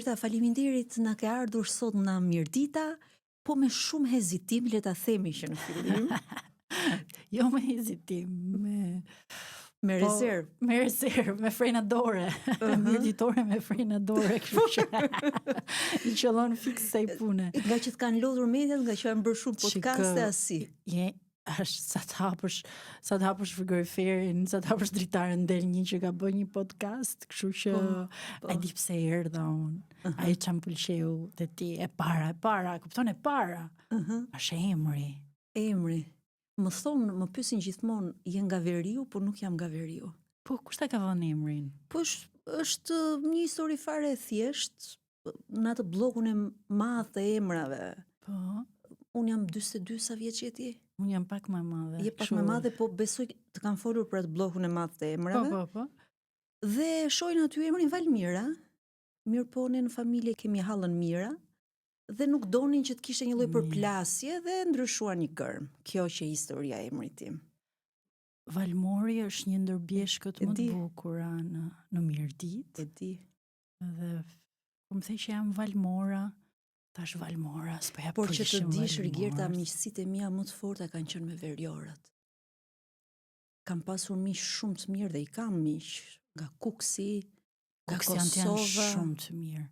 Gjerta, faleminderit na ke ardhur sot na Mirdita, po me shumë hezitim le ta themi që në fillim. Jo me hezitim, me rezervë. Me rezervë, me frenadore. Mirditore me frenadore, kështu që i qëllon fikse sa i pune. Nga që të kanë lodhur mediat, nga që kanë bërë shumë podcaste asi. Është sa të hapësh frigoriferin, sa të hapësh dritaren del një që ka bërë një podcast, kështu që ai di pse erdha unë. Ai çam pëlqeu te ti e para, kupton e para. Është emri. Më thonë, më pyesin gjithmonë, je nga Veriu, por nuk jam nga Veriu. Po kush ta ka vënë emrin? Po është një histori fare e thjesht në atë blogun e madh të emrave. Po. Unë jam 42 sa vjeç je ti? Unë jam pak më madhe. Je pak më madhe, po besoj të kanë folur për atë bllokun e madh të emrave. Po. Dhe shojnë aty emrin Valmira. Mirë po ne në familje kemi hallën Mira dhe nuk donin që të kishte një lloj përplasje dhe ndryshuan një kërm. Kjo që historia e emrit tim. Valmori është një ndër bjeshkët më të bukura në Mirdit. E di. Dhe po më thej që jam Valmora. Tash Valmora, s'po ja por që të dish Rigjerta, miqësitë e mia më të forta kanë qenë me veriorët. Kam pasur miq shumë të mirë dhe i kam miq nga Kuksi, nga Kosova, janë shumë të mirë.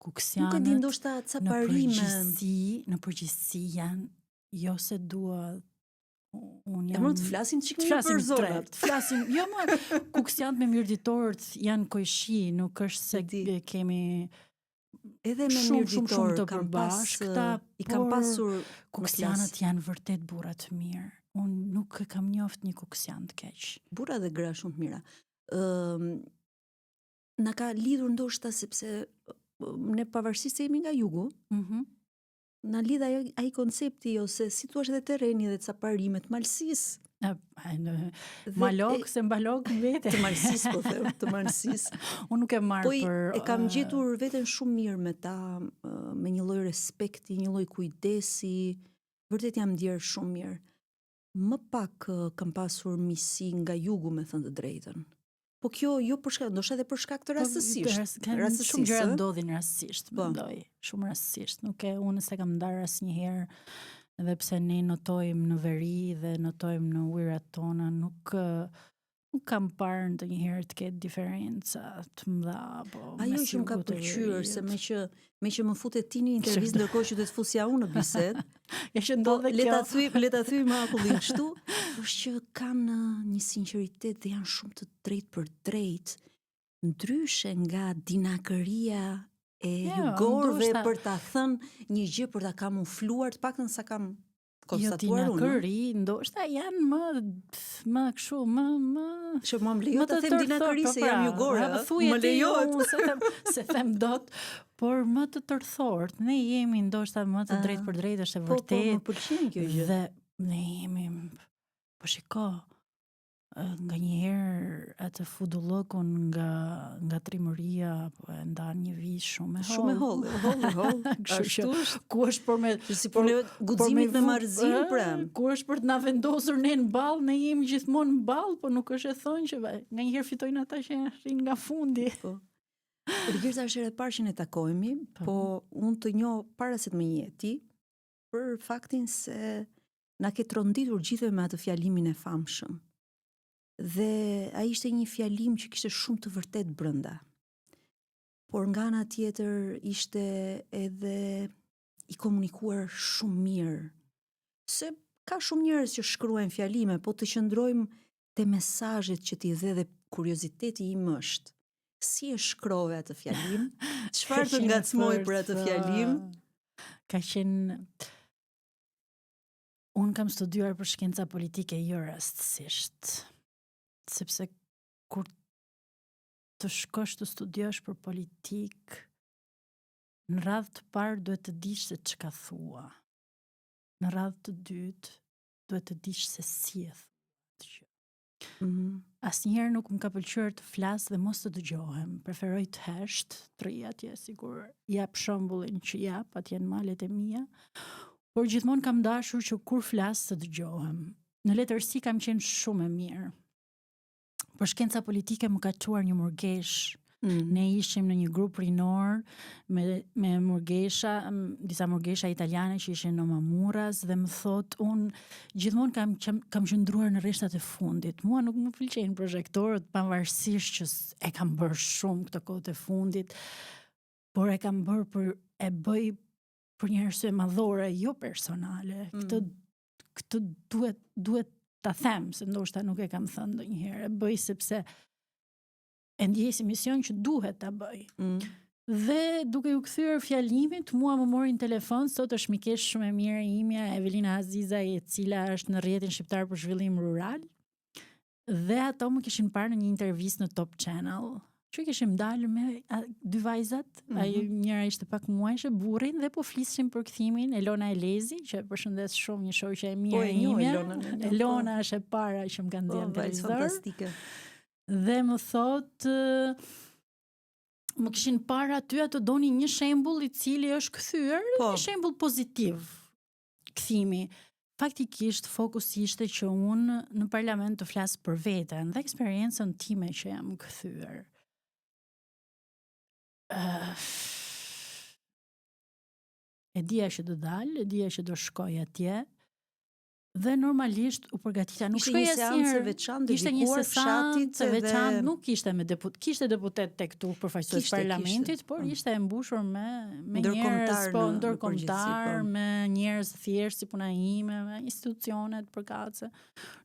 Kuksianët. Nuk e di ndoshta ca parime. Në përgjithësi janë, jo se dua unë jam. Të flasim çik më për zonat. Flasim, jo më Kuksianët me mirditorët janë kojshi, nuk është se kemi edhe me mirditor të përbashkëta, i kam pasur kuksianët janë vërtet burra të mirë. Unë nuk e kam njoft një kuksian të keq. Burra dhe gra shumë të mira. Na ka lidhur ndoshta sepse ne pavarësisht se jemi nga jugu, na lidh ai koncepti ose si thua edhe terreni dhe ca parimet malësisë. Malok se mbalok vete. Të malësis, po them, të malësis. Unë nuk e marr për... e kam gjetur veten shumë mirë me ta, me një lloj respekti, një lloj kujdesi, vërtet jam ndjer shumë mirë. Më pak kam pasur miqësi nga jugu, me thënë të drejtën. Po kjo jo për shkak, ndoshta edhe për shkak të rastësisht. Shumë gjëra ndodhin rastësisht, mendoj, shumë rastësisht. Unë se kam ndarë asnjëherë. Edhe pse ne notojmë në veri dhe notojmë në ujërat tona, nuk kam parë ndonjëherë të ketë diferenca të mëdha. Ajo që më ka pëlqyer se me që më futet ti në intervistë ndërkohë që do të fusja unë në bisedë. Le ta thyejmë akullin kështu, është që kanë një sinqeritet dhe janë shumë të drejtë për drejtë, ndryshe nga dinakëria e jugorëve për ta thënë një gjë për ta kamufluar, të paktën sa kam konstatuar unë. Jo dinakëri, ndoshta janë më kështu, më që më lejo ta them dinakëri se jam jugore. Më lejohet se them dot, por më të tërthort. Ne jemi ndoshta më të drejtë për drejtë, është e vërtetë. Po, më pëlqen kjo gjë. Dhe ne jemi, po shiko, nga njëherë atë fudullokun nga trimëria po e ndan një vit shumë e holl. Kështu që ku është për me si për guximit me marrëzim pra. Ku është për të na vendosur ne në ball, ne jemi gjithmonë në ball, po nuk është e thonë që nga njëherë fitojnë ata që janë nga fundi. Po. Rigjerta është e parë që ne takohemi, po unë të njoh para se të më njeh ti për faktin se na ke tronditur gjithëve me atë fjalimin e famshëm. Dhe ai ishte një fjalim që kishte shumë të vërtet brenda. Por nga ana tjetër ishte edhe i komunikuar shumë mirë. Se ka shumë njerëz që shkruajnë fjalime, po të qëndrojmë te mesazhet që t'i dhe kurioziteti im është. Si e shkrove atë fjalim? Çfarë të ngacmoi për atë fjalim? Ka qenë unë kam studiuar për shkenca politike jo rastësisht. Sepse kur të shkosh të studiosh për politik, në radhë të parë duhet të dish se çka thua. Në radhë të dytë duhet të dish se si e thua. Asnjëherë nuk më ka pëlqyer të flas dhe mos të dëgjohem. Preferoj të hesht, të rri atje sigur jap shembullin që jap, atje në malet e mia, por gjithmonë kam dashur që kur flas të dëgjohem. Në letërsi kam qenë shumë e mirë. Për shkenca politike më ka çuar një murgesh Ne ishim në një grup rinor me murgesha, disa murgesha italiane që ishin në Mamuras dhe më thot, unë gjithmonë kam qëndruar në rreshtat e fundit. Mua nuk më pëlqejnë projektorët, pavarësisht që e kam bërë shumë këtë kohët e fundit, por e kam bërë e bëj për një arsye madhore, jo personale. Këtë duhet ta them, se ndoshta nuk e kam thënë ndonjëherë. E bëj sepse e ndjej si mision që duhet ta bëj. Dhe duke u kthyer fjalimit, mua më mori në telefon, sot është mikesh shumë e mirë imja, Evelina Aziza, e cila është në rrjetin shqiptar për zhvillim rural. Dhe ato më kishin parë në një intervistë në Top Channel. Që kishim dalë me dy vajzat, njëra ishte pak muajshe, burrin, dhe po flissim për kthimin, Elona Elezi, që përshëndes shumë, një shoqe e mirë e imja. Elona është e para që më kanë dhënë televizor. Fantastike. Dhe më thot, më kishin parë aty, ato doni një shembull i cili është kthyer, një shembull pozitiv kthimi. Faktikisht fokus ishte që unë në parlament të flas për veten dhe eksperiencën time që jam kthyer. E dija që do dalë, e dija që do shkoj atje, dhe normalisht u përgatita. Nuk shkoj asnjëherë, ishte një seancë e veçantë, nuk ishte me kishte deputet tek tu përfaqësues parlamentit, por ishte e mbushur me njerëz ndërkombëtar, me njerëz thjesht si puna ime, me institucionet përkatëse.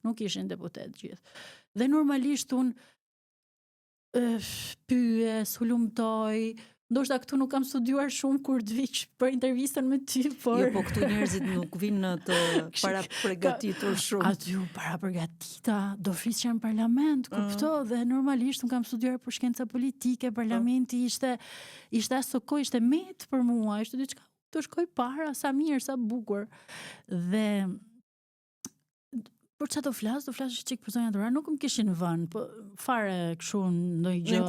Nuk ishin deputet gjithë. Dhe normalisht unë pyes, hulumtoj, ndoshta këtu nuk kam studiuar shumë kur të viç për intervistën me ty, por... Jo, po këtu njerëzit nuk vinë në të para përgatitur shumë. Aty para përgatita, do flisja në parlament, kupto, dhe normalisht nuk kam studiuar për shkenca politike, parlamenti ishte aso kohë, ishte met për mua, ishte diçka, të shkoj para, sa mirë, sa bukur. Dhe... Por çfarë do flas çik për zonjat rurale, nuk më kishin vënë, po fare kështu ndonjë gjë,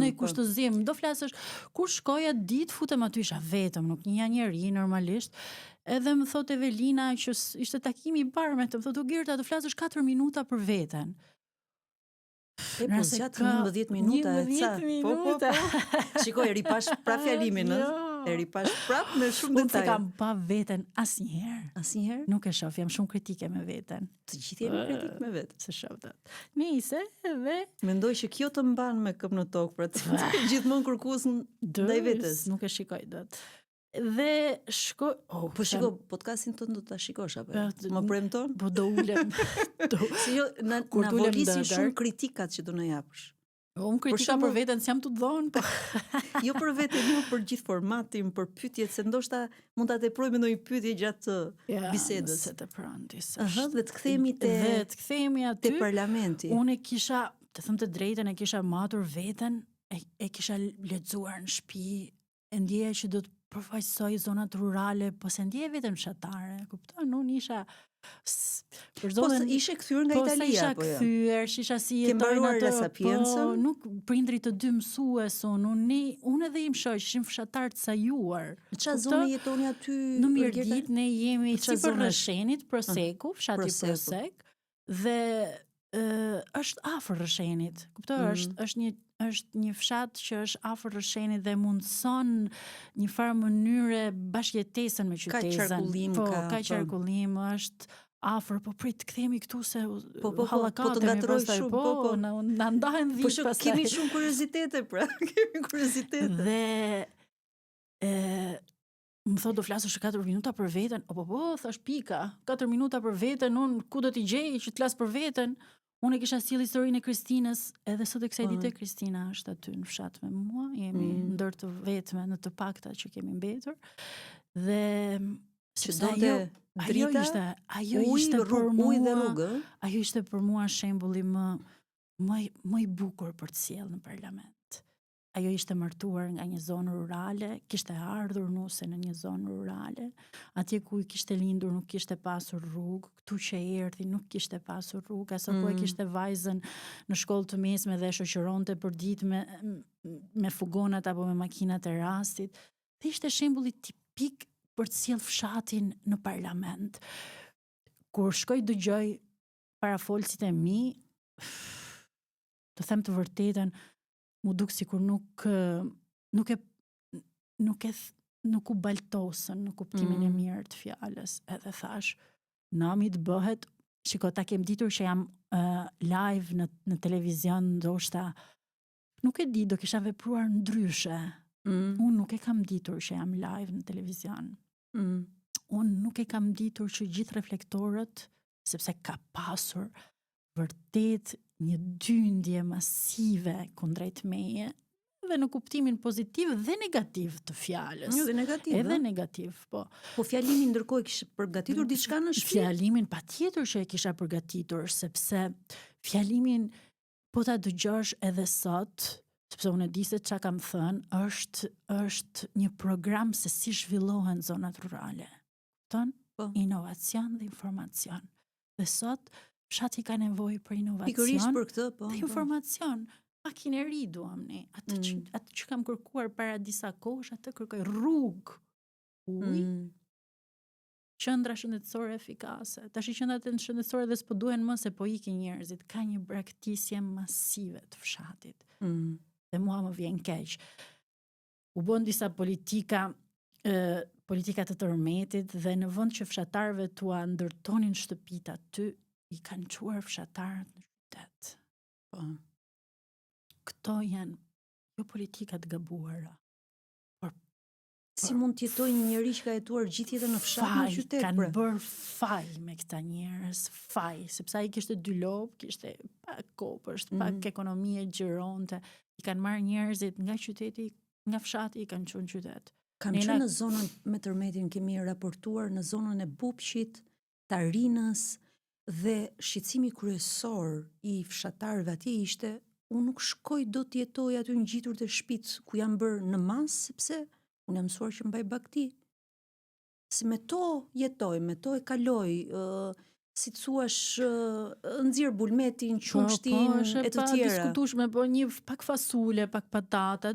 në kushtëzim, do flasësh kur shkoja ditë futem aty, isha vetëm, nuk njeh njerëj normalisht. Edhe më thot Evelina që ishte takimi i parë me të, më thot Gerta, do flasësh 4 minuta për veten. Po gjatë 11 minuta e ca. Po. Shikoj, ripash pra fjalimin, e ripash prap me shumë detaje. Unë kam pa veten asnjëherë. Asnjëherë? Nuk e shoh, jam shumë kritike me veten. Të gjithë jemi kritik me veten. Se shoh dot. Nice, edhe mendoj që kjo të mban me këmbë në tokë, pra gjithmonë kërkues ndaj vetes. Nuk e shikoj dot. Dhe shkoj... po shiko, podcastin tonë do ta shikosh apo? Më premton? Po do ulem. Si jo, na volisin shumë kritikat që do na japësh. Unë kritika për veten s'jam të dhonë, po. Jo për veten, jo për gjithë formatin, për pyetjet, se ndoshta mund ta teproj me ndonjë pyetje gjatë bisedës. Se të prantis. Dhe të kthehemi te parlamenti. Unë kisha, të them të drejtën, e kisha matur veten, e kisha lexuar në shtëpi, e ndjeja që do të përfaqësoj zonat rurale, po se ndjeja veten fshatare, kupton? Unë isha ishe kthyer nga Italia, po jo? Isha si jetojnë ato, po nuk prindrit të dy mësues, unë edhe im shoq, ishim fshatar të sajuar. Në çfarë zone jetoni aty? Në Mirdit, ne jemi si për Rrëshenit, Proseku, fshati Prosek, dhe është afër Rrëshenit. Kupton, është një fshat që është afër Rrëshenit dhe mundson një farë mënyre bashkëjetesën me qytetin. Ka qarkullim, është afër, po prit kthehemi këtu se hallakate, të ngatroj shumë, po na ndahen dhimbje pastaj. Po kemi shumë kuriozitete, pra, kemi kuriozitete. Dhe më thot do flasësh 4 minuta për veten. Po, thash pika. 4 minuta për veten, unë ku do t'i gjej që t'flas për veten? Unë e kisha sjell historinë e Kristinës, edhe sot e kësaj dite Kristina është aty në fshat me mua, jemi ndër të vetme në të pakta që kemi mbetur. Dhe sepse ajo ishte për mua, ajo ishte për mua shembulli më i bukur për të sjellë në parlament. Ajo ishte martuar nga një zonë rurale, kishte ardhur nuse në një zonë rurale, atje ku i kishte lindur nuk kishte pasur rrugë, këtu që erdhi nuk kishte pasur rrugë, aso ku e kishte vajzën në shkollë të mesme dhe shoqëronte për ditë me fugonat apo me makinat e rastit. Dhe ishte shembulli tipik për të sjellë fshatin në parlament. Kur shkoj dëgjoj parafolësit e mi, të them të vërtetën, mu duk sikur nuk u baltosën në kuptimin e mirë të fjalës, edhe thash, nami të bëhet, shiko, ta kem ditur që jam live në televizion, ndoshta, nuk e di, do kisha vepruar ndryshe. Unë nuk e kam ditur që jam live në televizion. Unë nuk e kam ditur që gjithë reflektorët, sepse ka pasur vërtet një dyndje masive kundrejt meje, dhe në kuptimin pozitiv dhe negativ të fjalës. Edhe negativ. Edhe negativ, po. Po fjalimin ndërkohë e kishe përgatitur diçka në shtëpi? Fjalimin patjetër që e kisha përgatitur, sepse fjalimin po ta dëgjosh edhe sot, sepse unë e di se çka kam thënë, është një program se si zhvillohen zonat rurale. Ton? Po. Inovacion dhe informacion. Dhe sot fshati ka nevojë për inovacion. Pikërisht për këtë, po. Dhe informacion. Makineri duam ne. Atë që kam kërkuar para disa kohësh, atë kërkoj rrugë, ujë, qendra shëndetësore efikase. Tash qendrat shëndetësore dhe s'po duhen më se po ikin njerëzit. Ka një braktisje masive të fshatit. Dhe mua më vjen keq. U bën disa politika të tërmetit dhe në vend që fshatarëve tua ndërtonin shtëpit aty, i kanë çuar fshatarët në qytet. Po. Këto janë jo politika të gabuara. Si mund të jetojë një njeri që ka jetuar gjithë jetën në fshat në qytet? Kanë bërë faj me këta njerëz, faj, sepse ai kishte 2 lopë, kishte pak kopësht, pak ekonomie gjironte, i kanë marrë njerëzit nga qyteti, nga fshati, i kanë çuar në qytet. Kam qenë në zonën me tërmetin, kemi raportuar në zonën e Bupshit, Tarinës, dhe shqetësimi kryesor i fshatarëve atje ishte, unë nuk shkoj do të jetoj aty ngjitur të shtëpitë ku janë bërë në mas, sepse unë jam mësuar që mbaj bakti. Se me to jetoj, me to e kaloj, si të thuash, nxjerr bulmetin, qumshtin, e të tjera. Diskutueshme, po një pak fasule, pak patata.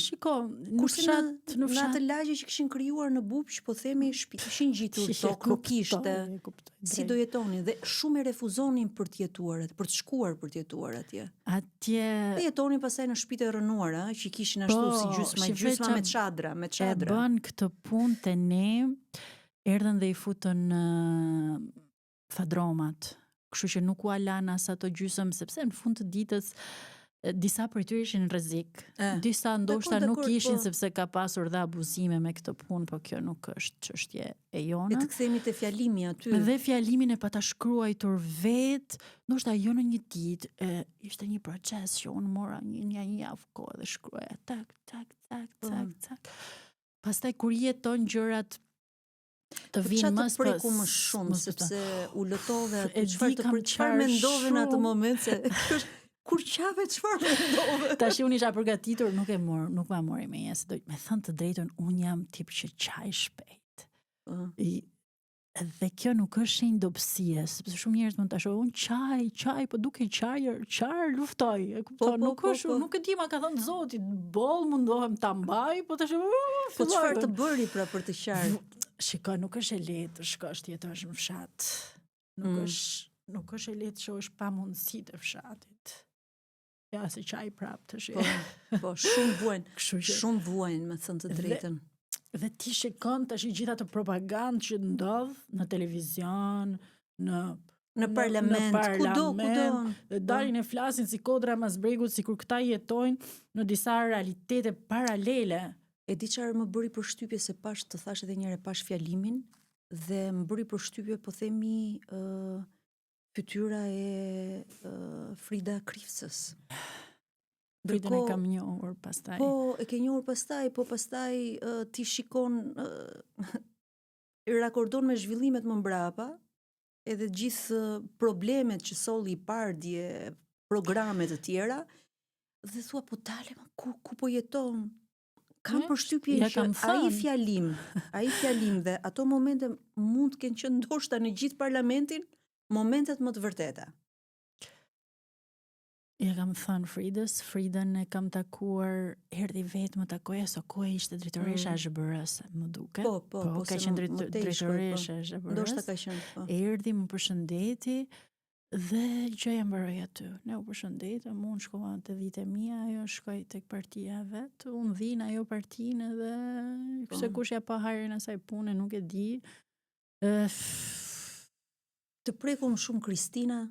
Shiko, në fshat. Në atë lagje që kishin krijuar në Bupsh, po themi shtëpi kishin gjitur tokë, nuk kishte. Si do jetonin dhe shumë e refuzonin për të jetuar atë, për të shkuar për të jetuar atje. Dhe jetonin pastaj në shtëpitë e rënuara, që kishin ashtu si gjysma me çadra, me çadra. E bën këtë punë te ne, erdhën dhe i futën fadromat. Kështu që nuk u alan as ato gjysmë, sepse në fund të ditës disa prej tyre ishin në rrezik. Disa ndoshta nuk ishin, sepse ka pasur dhe abuzime me këtë punë, po kjo nuk është çështje e jona. Le të kthehemi te fjalimi aty. Dhe fjalimin e pata shkruar vet, ndoshta jo në një ditë, ishte një proces që unë mora një javë kohë dhe shkruaja tak. Pastaj kur jeton gjërat të vinë më preku më shumë, sepse u lëtove atë çfarë mendove në atë moment, se kur qave çfarë mendove. Tash unë isha përgatitur, nuk ma mori me jesë, me thënë të drejtën, unë jam tip që qaj shpejt. Dhe kjo nuk është shenjë dobësie, sepse shumë njerëz mund ta shohin, unë qaj, po duke qarë luftoj. Nuk e di, ma ka thënë Zoti, boll mundohem ta mbaj, po tash po çfarë të bëri pra për të qarë? Shiko, nuk është e lehtë të shkosh të jetosh në fshat. Nuk është e lehtë që është pa mundësi të fshatit. Ja, se qaj prap të shi. Po, shumë vuajnë, me thënë të drejtën. Dhe ti shikon tash gjitha të propagandë që ndodh në televizion, në parlament, kudo. Dhe dalin e flasin si kodra mas bregut, si kur këta jetojnë në disa realitete paralele. E di çfarë më bëri përshtypje, se pash, të thash edhe njëherë, pash fjalimin dhe më bëri përshtypje, po themi, fytyra e Frida Krifsës. Fridën e kam njohur pastaj. Po, e ke njohur pastaj, po pastaj ti shikon, rakordon me zhvillimet më mbrapa, edhe gjithë problemet që solli i pardje, programet të tjera, dhe thua, po dalem, ku po jeton? Kam përshtypjen që ai fjalim dhe ato momente mund të kenë qenë ndoshta në gjithë parlamentin momentet më të vërteta. Ja kam thënë Fridën e kam takuar, erdhi vetë më takoja, so kohë ishte drejtoresha e ZBR-s, më duket. Po, ka qenë drejtoresha e ZBR-s. Ndoshta ka qenë, po. Erdhi, më përshëndeti Dhe gjëja mbaroi aty. Ne u përshëndetëm, unë shkova te vite mia, ajo shkoi tek partia e vet, unë vin ajo partinë dhe pse kush ja pa harin asaj pune nuk e di. Të prekum shumë Kristina,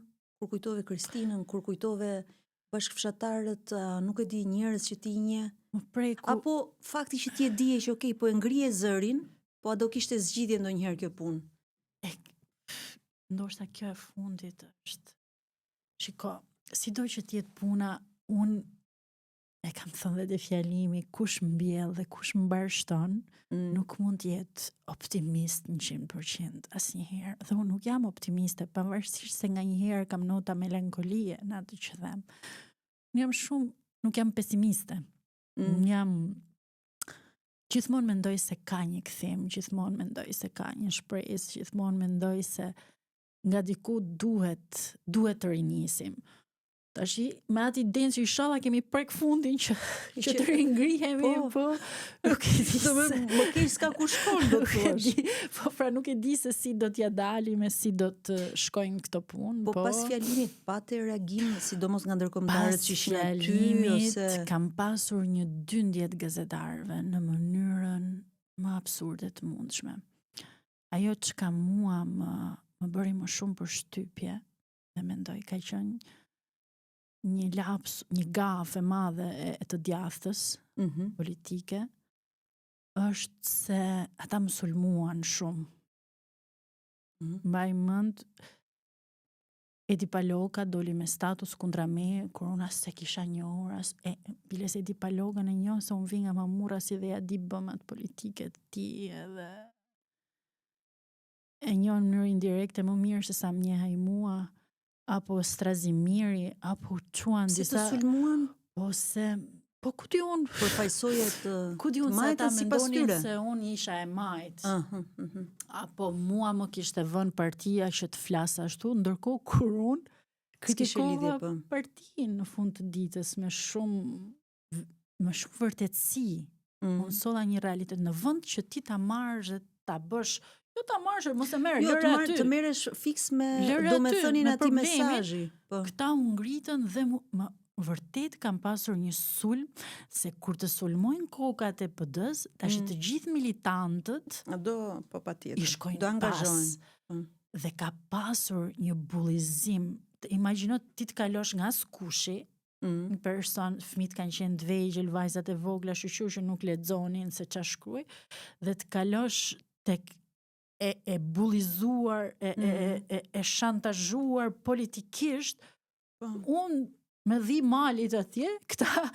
kur kujtove Kristinën, kur kujtove bashkëfshatarët, nuk e di, njerëz që ti nje. Më preku. Apo fakti që ti e dije që okay, po e ngrije zërin, po a do kishte zgjidhje ndonjëherë kjo punë? Ndoshta kjo e fundit është. Shiko, sido që t'jetë puna, unë e kam thënë dhe fjalimi, kush mbjell dhe kush mbarshton, nuk mund t'jetë optimist 100% asnjëherë. Dhe unë nuk jam optimiste, pavarësisht se nga njëherë kam nota melankolie në atë që them. Unë jam shumë, nuk jam pesimiste. Unë jam gjithmonë mendoj se ka një kthim, gjithmonë mendoj se ka një shpresë, gjithmonë mendoj se nga diku duhet të rinjisim. Tashi, me atë idenë që inshallah kemi prek fundin që të ringrihemi, po nuk e di se... Më keq s'ka ku shkon, do të thuash. Po pra nuk e di se si do t'ja dalim e si do të shkojnë këto punë. Po pas fjalimit, pate reagim, sidomos nga ndërkombëtarët që ishin aty, ose... kam pasur një 12 gazetarëve në mënyrën më absurde të mundshme. Ajo që ka mua më bëri më shumë për shtypje, dhe mendoj ka qenë një laps, një gafë e madhe e të djathtës politike, është se ata më sulmuan shumë. Mbaj mend, Edi Paloka doli me status kundra me, kur unë as se kisha njohur, bile se Edi Paloka në njohë, se unë vi nga Mamura si dhe ja di bëmat politike të ti, edhe e njohë në mënyrë indirekte më mirë se sa më njeh ai mua, apo Strazimiri, apo quan si disa... të sulmuan? Po ku di unë? Për fajsojët ku di unë se ata mendonin se unë isha e majt. Apo mua më kishte vënë partia që të flas ashtu, ndërkohë kur unë kritikova partinë në fund të ditës me shumë vërtetësi. Unë solla një realitet në vend që ti ta marrësh dhe ta bësh. Jo ta marrësh, mos e merr, lëre aty. Të merresh fiks me domethënien atij mesazhi. Këta u ngritën dhe më vërtet kam pasur një sulm, se kur të sulmojnë kokat e PD-s, tash të gjithë militantët i shkojnë pas. Dhe ka pasur një bullizim. Imagjino ti të kalosh nga askushi, një person, fëmijët kanë qenë të vegjël, vajzat e vogla, shoqëru që nuk lexonin se ç'a shkruaj, dhe të kalosh tek e bullizuar, e shantazhuar politikisht, unë me dhi malit atje, këta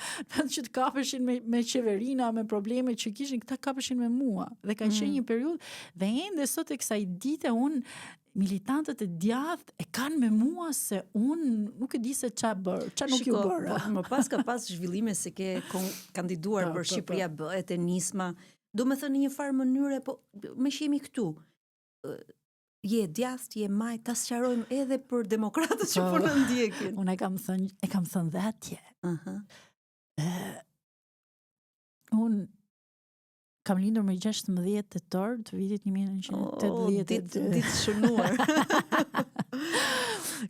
që të kapeshin me qeverina, me probleme që kishin, këta kapeshin me mua. Dhe ka qenë një periudhë, dhe ende sot e kësaj dite, unë militantët e djathtë e kanë me mua se unë nuk e di se qa bërë, qa nuk ju bërë. Më pas ka pas zhvillime se ke kandiduar për Shqipëria bëhet e nisma, do me thënë një farë mënyre, po me që jemi këtu, je djathtë, je maj, ta sqarojmë edhe për demokratët që po në ndjekin. Unë e kam thënë dhe atje. Unë kam lindur me 16 tetor të vitit 1982. Ditë shënuar.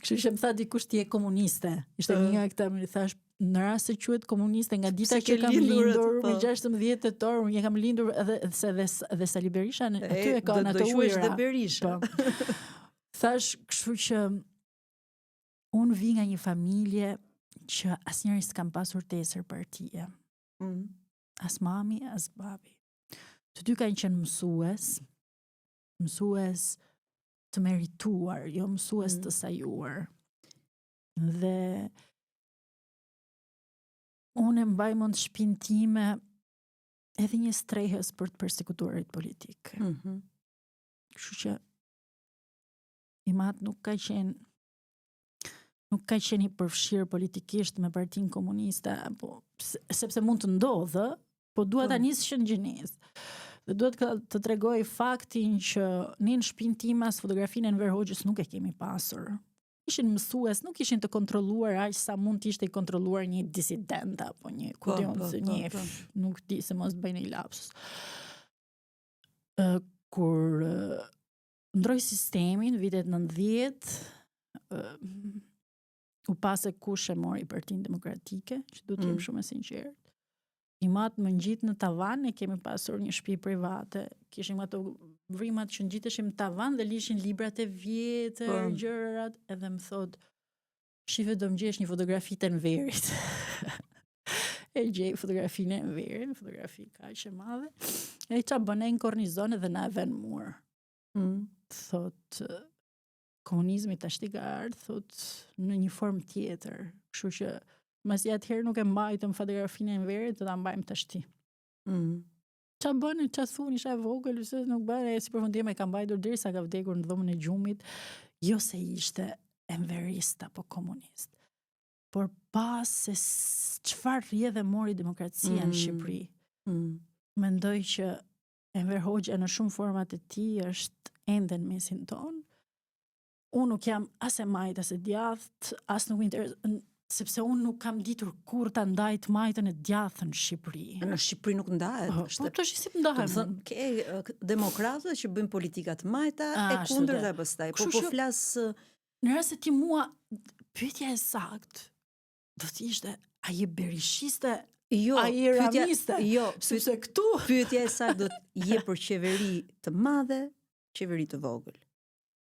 Kështu që më tha dikush ti je komuniste. Ishte një nga këta më thash, në rast se quhet komuniste nga dita që kam lindur me 16 tetor, unë kam lindur edhe Sali Berisha aty e kanë ato ujëra. Do quhesh dhe Berisha. Thash, kështu që unë vi nga një familje që asnjëri s'kam pasur tesër partie. As mami, as babi. Të dy kanë qenë mësues të merituar, jo mësues të sajuar. Dhe unë mbaj mend shtëpinë time edhe një strehës për të përsekutuarit politik. Kështu që Imat nuk ka qenë i përfshirë politikisht me Partinë Komuniste, sepse mund të ndodhë, po duhet ta nisë në gjinesë. Dhe duhet të tregoj faktin që ne në shtëpinë time as fotografinë e Enver Hoxhës nuk e kemi pasur. Ishin mësues, nuk ishin të kontrolluar aq sa mund të ishte i kontrolluar një disident apo një nuk di se mos bëjnë një lapsus. Kur ndroi sistemin vitet 90, u pase kush e mori Partinë Demokratike, që du t'jem shumë e sinqert. I matë më ngjit në tavan, e kemi pasur një shtëpi private, kishim ato vrimat që ngjiteshim në tavan dhe lishin librat e vjetër, gjërat, edhe më thot, shive do më gjesh një fotografi të Enverit. E gjej fotografinë e Enverit, fotografi kaq e madhe, e qa bëne në kornizon edhe na e ven mur. Thot, komunizmi tash ka ardhur, thot, në një formë tjetër, kështu që masi atëherë nuk e mbajtëm fotografinë e Enverit, do ta mbajmë tash. Qa bënë, qa thunë, isha e vogël, se nuk bënë, si përfundim e ka mbajtur derisa ka vdekur në dhomën e gjumit, jo se ishte enverist apo komunist, por pas se çfarë rrjedhë mori demokracia në Shqipëri. Mendoj që Enver Hoxha në shumë format e tij është ende në mesin tonë. Unë nuk jam as e majt, as e djathtë, as nuk sepse unë nuk kam ditur kur ta ndaj të majtën e djathtë në Shqipëri. Në Shqipëri nuk ndahet. Po tash si ndahen? Ke demokratët që bëjnë politika të majta e kundërta pastaj. Po flas në rast se ti mua pyetja e saktë do të ishte a je berishiste? Jo, a je ramiste? Jo, sepse këtu pyetja e saktë do të je për qeveri të madhe, qeveri të vogël.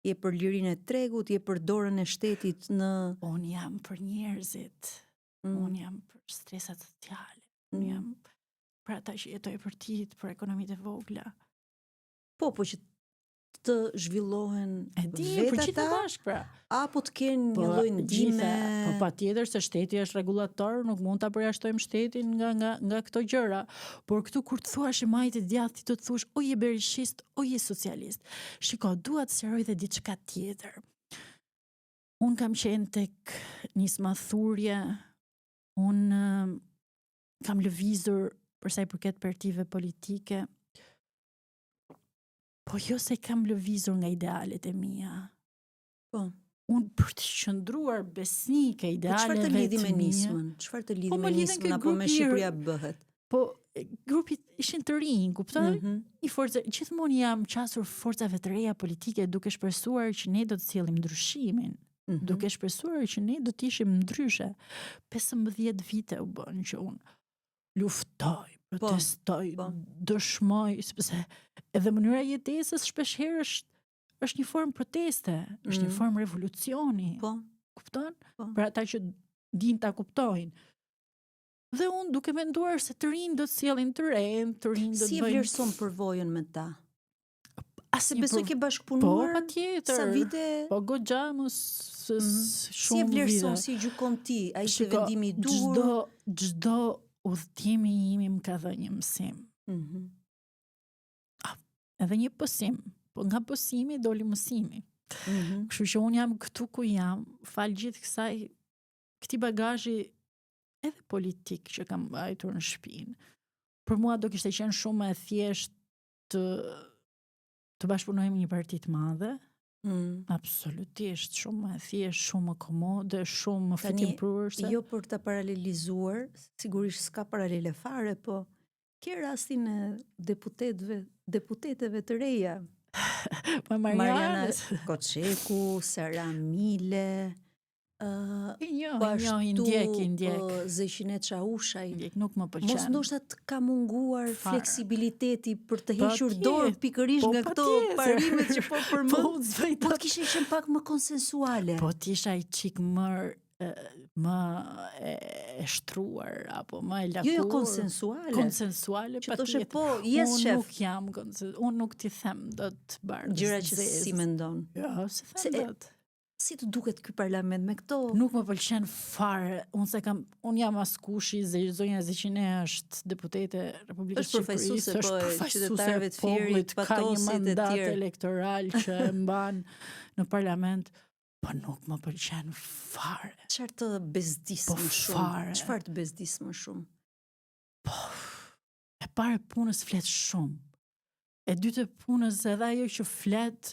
Je për lirinë e tregut, je për dorën e shtetit në... Unë jam për njerëzit, unë jam për stresat sociale, unë jam për ata që jetoj për tit, për ekonomitë e vogla. Po që të zhvillohen vetë ata, pra. Apo të kenë një lloj ndihme. Po patjetër se shteti është rregullator, nuk mund ta përjashtojmë shtetin nga këto gjëra. Por këtu kur të thuash i majtë djathtë, ti do të thuash o je berishist, o je socialist. Shiko, dua të sqaroj edhe diçka tjetër. Un kam qenë tek nisma thurje, un kam lëvizur për sa i përket partive politike. Po jo se kam lëvizur nga idealet e mia. Po. Unë për të qëndruar besnike idealeve të mia. Çfarë të lidhi me nismën? Çfarë të lidhi me nismën apo me Shqipëria bëhet? Po grupit ishin të rinj, kuptoj? I forca, gjithmonë jam qasur forcave të reja politike duke shpresuar që ne do të sjellim ndryshimin. Duke shpresuar që ne do të ishim ndryshe. 15 vite u bën që unë luftoj, protestoj, dëshmoj, sepse edhe mënyra e jetesës shpeshherë është një formë proteste, është një formë revolucioni. Po. Kupton? Për ata që din ta kuptojnë. Dhe unë duke menduar se të rinë do të sjellin të rinë do të bëjnë. Si e vlerëson përvojën me ta? Se besoj ke bashkëpunuar sa vite? Po goxha mos shumë. Si e vlerëson, si gjykon ti? A ishte vendimi i dur? Çdo udhëtimi im më ka dhënë një mësim. Edhe një pësim, po nga pësimi doli mësimi. Kështu që unë jam këtu ku jam, fal gjithë këtij bagazhi edhe politik që kam mbajtur në shtëpinë. Për mua do kishte qenë shumë e thjeshtë të bashkëpunojmë një parti të madhe. Absolutisht, shumë e thjeshtë, shumë më komode, shumë më fitimprurse. Jo për ta paralelizuar, sigurisht s'ka paralele fare, po ke rastin e deputeteve të reja. Mariana Koçeku, Sara Mile, Zeqinet Çaushaj. Nuk më pëlqen. Mos ndoshta të ka munguar fleksibiliteti për të hequr dorë pikërisht nga këto parimet që po përmend. Po të kishe qenë pak më konsensuale. Po t'isha i çik më e shtruar apo më e lakur. Jo konsensuale. Konsensuale që patjetër. Po, yes shef. Unë nuk jam unë nuk t'i them dot bardhë. Gjëra që si mendon. Jo, se them dot. Si të duket ky parlament me këto? Nuk më pëlqen fare. Unë jam askushi, zonja Zeqine është deputete Republikës Shqipërisë, është qytetarëve të Fierit, ka një mandat elektoral që e mban në parlament. Po nuk më pëlqen fare. Çfarë të bezdis më shumë? Çfarë të bezdis më shumë? Po, e pare punës flet shumë. E dytë punës edhe ajo që flet,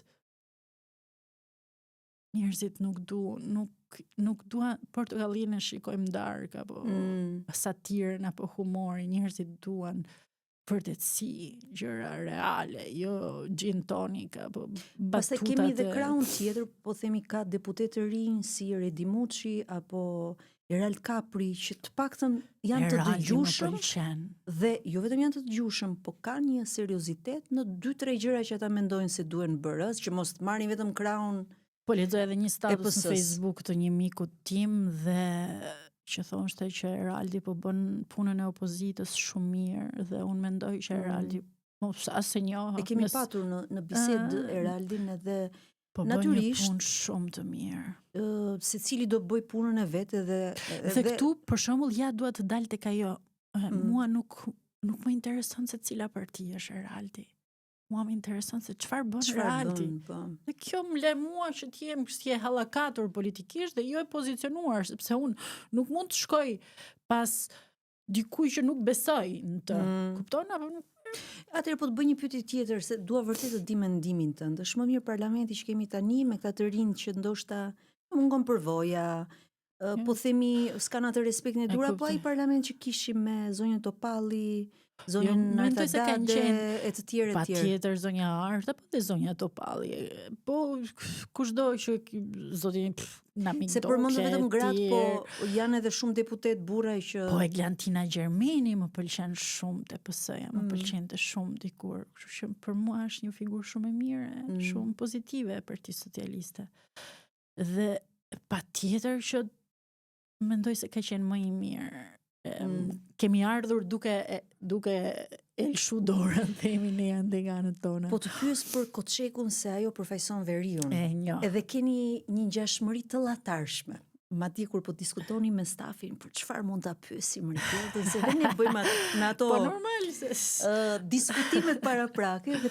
njerëzit nuk duan Portokallinë shikojmë darkë apo satirën apo humorin, njerëzit duan vërtetësi, gjëra reale, jo gin tonika, apo batutat. Pastaj kemi dhe krahun tjetër, po themi ka deputet të rinj si Redi Muçi apo Erald Kapri që të paktën janë të dëgjueshëm dhe jo vetëm janë të dëgjueshëm, po kanë një seriozitet në 2-3 gjëra që ata mendojnë se duhen bërë, që mos të marrin vetëm krahun. Po lexoj edhe një status në Facebook të një miku tim dhe që thoshte që Eraldi po bën punën e opozitës shumë mirë dhe unë mendoj që Eraldi mos as e njoh. E kemi patur në bisedë Eraldin edhe po natyrisht bën një punë shumë të mirë. Secili do bëj punën e vet dhe këtu për shembull ja dua të dal tek ajo. Mua nuk më intereson se cila parti është Eraldi. Mua më intereson se çfarë bën Eraldi. Dhe kjo më le mua që të jem si e hallakatur politikisht dhe jo e pozicionuar, sepse unë nuk mund të shkoj pas dikujt që nuk besoj në të. Kupton apo nuk? Atëherë po të bëj një pyetje tjetër, se dua vërtet të di mendimin tënd. Është më mirë parlamenti që kemi tani me këta të rinj që ndoshta mungon përvoja, po themi s'kan atë respektin e dur, apo ai parlament që kishim me zonjën Topalli, zonjën Nartadade e të tjerë. Patjetër zonja Art apo dhe zonja Topalli. Po kushdo që zotin na mikë. Se përmend vetëm gratë, po janë edhe shumë deputet burra që po Eglantina Gjermeni më pëlqen shumë te PS-ja, më pëlqente shumë dikur. Kështu që për mua është një figurë shumë e mirë, shumë pozitive e Partisë Socialiste. Dhe patjetër që mendoj se ka qenë më i mirë. Kemi ardhur duke elshu dorën, themi ne andeganët tona. Po të pyes për Koçekun se ajo përfaqëson Veriun. Edhe keni një ngjashmëri të llatarshme. Madje kur po diskutoni me stafin për çfarë mund ta pyesim Riketën, se ne bëjmë në ato po normal diskutimet paraprake dhe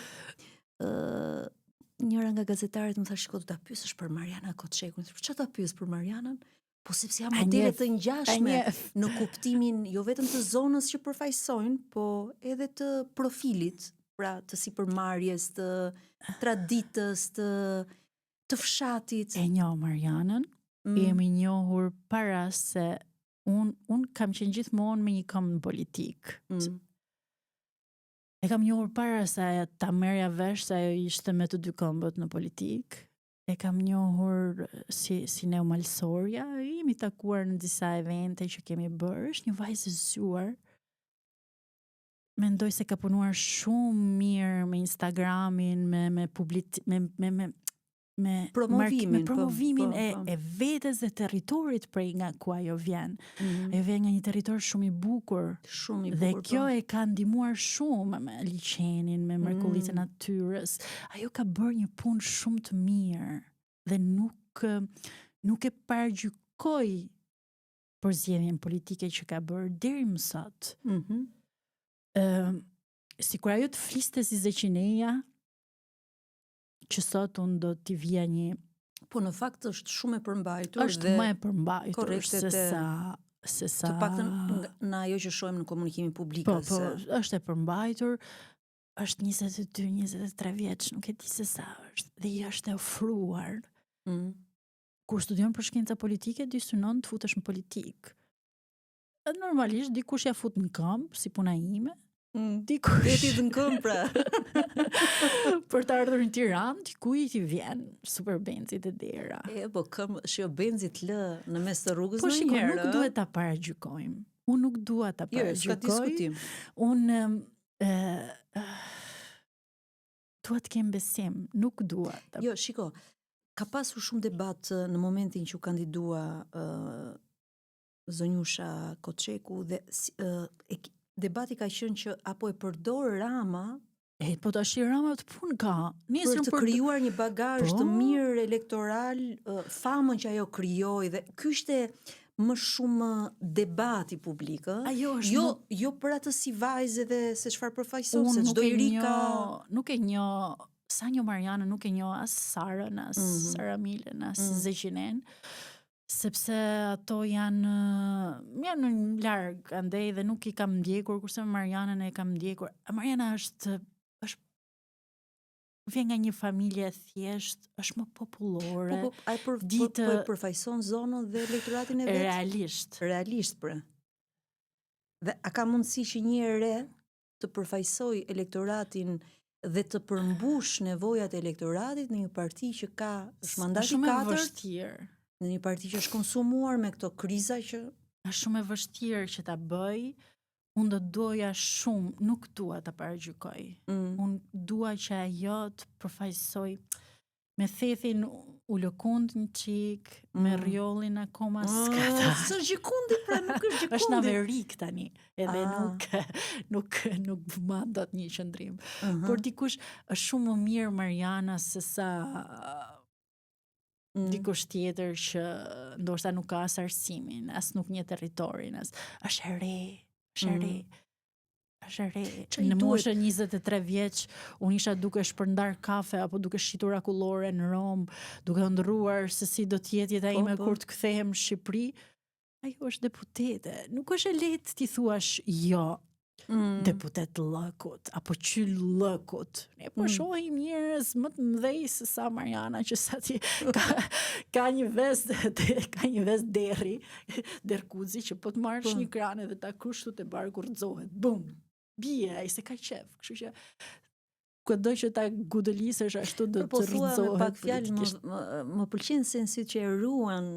njëra nga gazetarët më tha, shiko, do ta pyesësh për Mariana Koçekun. Çfarë ta pyes për Marianën? Po sepse janë modele të ngjashme në kuptimin jo vetëm të zonës që përfaqësojnë, po edhe të profilit, pra të sipërmarrjes, të traditës, të fshatit. E njoh Marianën, jemi njohur para se un kam qenë gjithmonë me një këmbë në politikë. E kam njohur para se ta merrja vesh se ajo ishte me të dy këmbët në politikë. E kam njohur si neumalsorja, jemi takuar në disa evente që kemi bërë, është një vajzë e zgjuar. Mendoj se ka punuar shumë mirë me Instagramin, me promovimin e vetes dhe territorit prej nga ku ajo vjen. Ajo vjen nga një territor shumë i bukur. Dhe kjo e ka ndihmuar shumë me liçenin, me mrekullitë e natyrës. Ajo ka bërë një punë shumë të mirë dhe nuk e paragjykoj për zgjedhjen politike që ka bërë deri më sot. Sikur ajo të fliste si Zeqineja, që sot unë do t'i vija një... Po në fakt është shumë e përmbajtur. Është më e përmbajtur se sa... Të paktën në ajo që shohim në komunikimin publik. Po, është e përmbajtur, është 22-23 vjeç, nuk e di se sa është, dhe i është e ofruar. Kur studion për shkenca politike, dy synon të futesh në politikë. Normalisht, dikush ja fut në këmbë, si puna ime, dikush detit në këmbë pra. Për të ardhur në Tiranë, dikujt i vjen super benzit e dera. Po shjo benzit lë në mes të rrugës në njëherë. Po nuk duhet ta paragjykojmë. Unë nuk dua ta paragjykoj. Jo, s'ka diskutim. Unë dua të kem besim, nuk dua ta. Jo, shiko, ka pasur shumë debat në momentin që u kandidua Zonjusha Koçeku dhe debati ka qenë që apo e përdor Rama po tash Rama të punë ka për të krijuar një bagazh të mirë elektoral, famën që ajo krijoi dhe ky ishte më shumë debati publik, jo për atë si vajzë dhe se çfarë përfaqëson, se çdo i ri ka nuk e njoh sa njoh Marianën, nuk e njoh as Sarën, as Saramilen, as Zeqinen. Sepse ato janë larg andej dhe nuk i kam ndjekur, kurse Marianën e kam ndjekur. Mariana është vjen nga një familje thjesht, është më popullore. Ai përfaqëson zonën dhe elektoratin e vet. Realisht pra. Dhe a ka mundësi që një e re të përfaqësoj elektoratin dhe të përmbush nevojat e elektoratit në një parti që ka është mandati 4, në një parti që është konsumuar me këto kriza që është shumë e vështirë që ta bëj. Unë do doja shumë, nuk dua ta paragjykoj. Unë dua që ajo të përfaqësoj me thethin u lëkund një çik, me rjollin akoma skata. S'është gjikundi, pra nuk është gjikundi. Është në Amerikë tani, edhe nuk ma do të një qëndrim. Por dikush është shumë më mirë Mariana se sa dikush tjetër që ndoshta nuk ka as arsimin, as nuk një territorin, as është e re. Është re. Në moshën 23 vjeç, unë isha duke shpërndar kafe apo duke shitur akullore në Rom, duke ndërruar se si do të jetë jeta ime kur të kthehem në Shqipëri. Ajo është deputete. Nuk është e lehtë ti thuash jo. Deputet lëkut apo qyl lëkut. Ne po shohim njerëz më të mëdhej se sa Mariana që sa ti ka një vest derri, derkuzi që po të marrësh një kran edhe ta kushtu te barku rrëzohet. Bum. Bie ai se ka qef. Kështu që kudo që ta gudëlisësh ashtu do të rrëzohet. Me pak fjalë më pëlqen sensi që e ruan.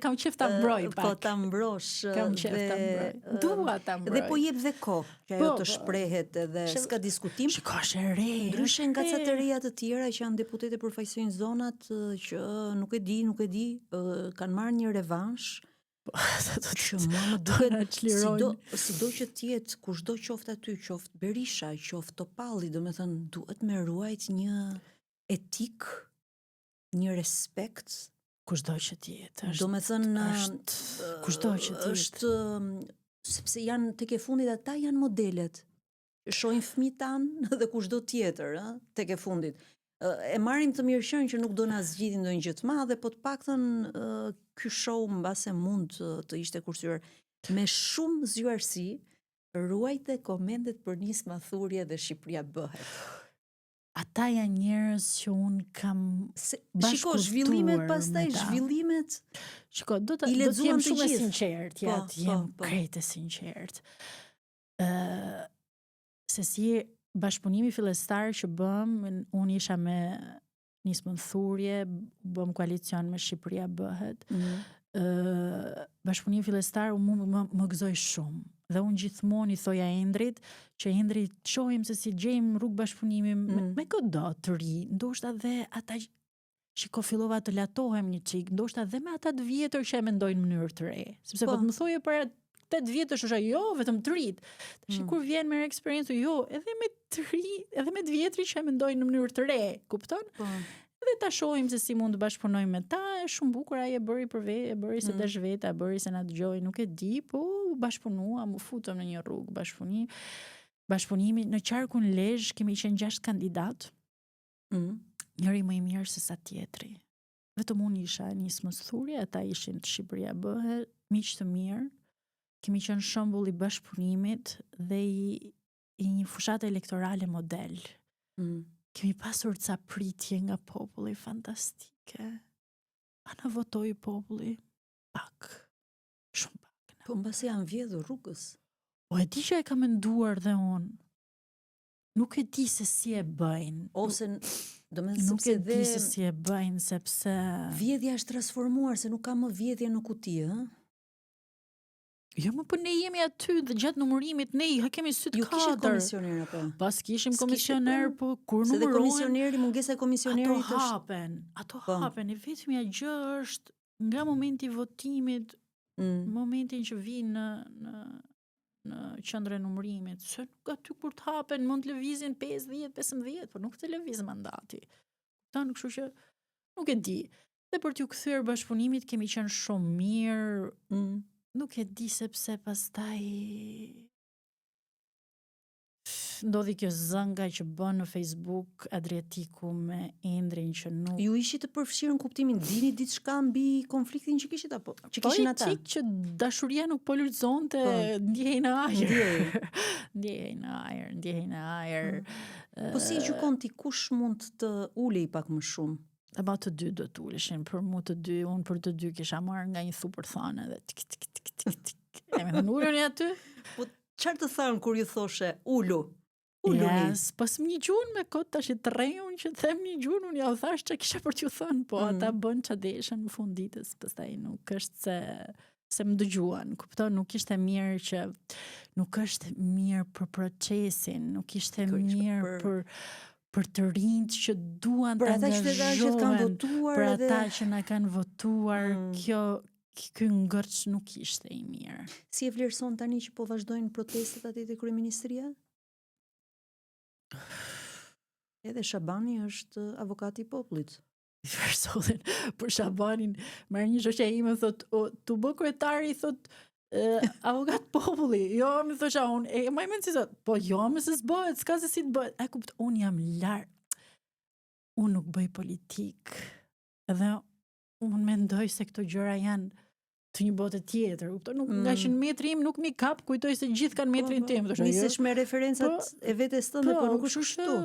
Kam qef ta mbroj pak. Po ta mbrosh. Kam qef ta mbroj. Dua ta mbroj. Dhe po jep dhe kohë që ajo të shprehet edhe s'ka diskutim. Shikosh e re. Ndryshe nga ca të reja të tjera që janë deputete përfaqësojnë zonat që nuk e di, kanë marrë një revansh. Që mua më duhet sido që tjetë kushdo qoftë aty, qoftë Berisha, qoftë Topalli, domethënë duhet me ruajt një etik, një respekt. Kushdo që tjetë. Kushdo që tjetë. Është sepse janë tek e fundit ata janë modelet. Shohin fëmijët tanë dhe kushdo tjetër, tek e fundit. E marrim të mirëqen që nuk do na zgjidhin ndonjë gjë të madhe, po të paktën ky show mbase mund të ishte kursyer me shumë zgjuarsi, ruajte komendet për nisma thurje dhe Shqipëria bëhet. Ata janë njerëz që unë kam shiko zhvillimet, pastaj zhvillimet. Shiko, do të jem shumë e sinqert, jem krejt e sinqert. Se si bashkëpunimi fillestar që bëm, unë isha me nismën thurje, bëm koalicion me Shqipëria bëhet. Bashkëpunimi fillestar më gëzoj shumë. Dhe unë gjithmonë i thoja Endrit, që Endrit shohim se si gjejmë rrugë bashkëpunimi me këdo të ri, ndoshta dhe ata shiko fillova të latohem një çik, ndoshta dhe me ata të vjetër që e mendojnë në mënyrë të re. Sepse po të më thoje para 8 vjetësh është jo, vetëm të rit. Tash kur vjen me eksperiencë, jo, edhe me të ri, edhe me të vjetrit që e mendojnë në mënyrë të re, kupton? Dhe ta shohim se si mund të bashkëpunojmë me ta, është shumë bukur, ai e bëri për vetë, e bëri se dash vetë, e bëri se na dëgjoi, nuk e di, po bashkëpunuam, u futëm në një rrugë bashkëpunimi. Në qarkun Lezhë kemi qenë 6 kandidat. Njëri më i mirë se sa tjetri. Vetëm unë isha nismës thurje, ata ishin të Shqipëria bëhet, miq të mirë. Kemi qenë shembull i bashkëpunimit dhe i një fushate elektorale model. Kemi pasur ca pritje nga populli fantastike. A na votoi populli? Pak. Shumë pak. Po mbasi janë vjedhur rrugës. O e di që e kam menduar dhe unë. Nuk e di se si e bëjnë. Ose nuk e di se si e bëjnë, sepse vjedhja është transformuar, se nuk ka më vjedhje në kuti, Jo, më po ne jemi aty dhe gjatë numërimit ne kemi syt 4. Ju kishit komisioner apo? Pas kishim komisioner, po kur numërojnë. Se dhe komisioneri, mungesa e komisionerit është. Ato hapen, e vetmja gjë është nga momenti i votimit, momentin që vinë në qendrën e numërimit, se nuk aty kur të hapen mund të lëvizin 5-10-15, por nuk të lëviz mandati. Kështu që nuk e di. Dhe për t'ju kthyer bashkëpunimit kemi qenë shumë mirë. Nuk e di sepse pastaj ndodhi kjo zënga që bën në Facebook Adriatiku me Endrin që nuk... Ju ishit të përfshirë në kuptimin, dini diçka mbi konfliktin që kishit apo? Që kishin ata? Po i që dashuria nuk polarizonte, ndjehej në ajër. Ndjehej në ajër. Po si gjykon ti kush mund të ulej pak më shumë? Ama të dy do të uleshin, për mu të dy, unë për të dy kisha marrë nga një thupër thane dhe tik. E me ullën e aty? Po çfarë të thanë kur ju thoshe ulu? uluni. Pas më një gjuhën me kot tash të rrejun që them një gjuhën, unë ja u thash që kisha për t'ju thënë, po ata bën çadeshën në fund ditës, pastaj nuk është se më dëgjuan, kupton, nuk ishte mirë që nuk është mirë për procesin, nuk ishte mirë për të rinjt që duan të angazhohen, për ata që na kanë votuar, ky ngërç nuk ishte i mirë. Si e vlerëson tani që po vazhdojnë protestet aty te kryeministria? Edhe Shabani është avokati i popullit. Vlerësohen për Shabanin, merr një shoqja ime thot, tu bë kryetari, thot avokat populli. Jo, më thosha unë, më mend si thot, po jo, më se s'bëhet, s'ka se si të bëhet. E kuptoj, unë jam unë nuk bëj politik. Edhe unë mendoj se këto gjëra janë të një bote tjetër, kupton? Nuk nga që në metri im nuk mi kap, kujtoj se gjithë kanë metrin tim. Nisesh me referencat e vetes tënde, po nuk është kështu.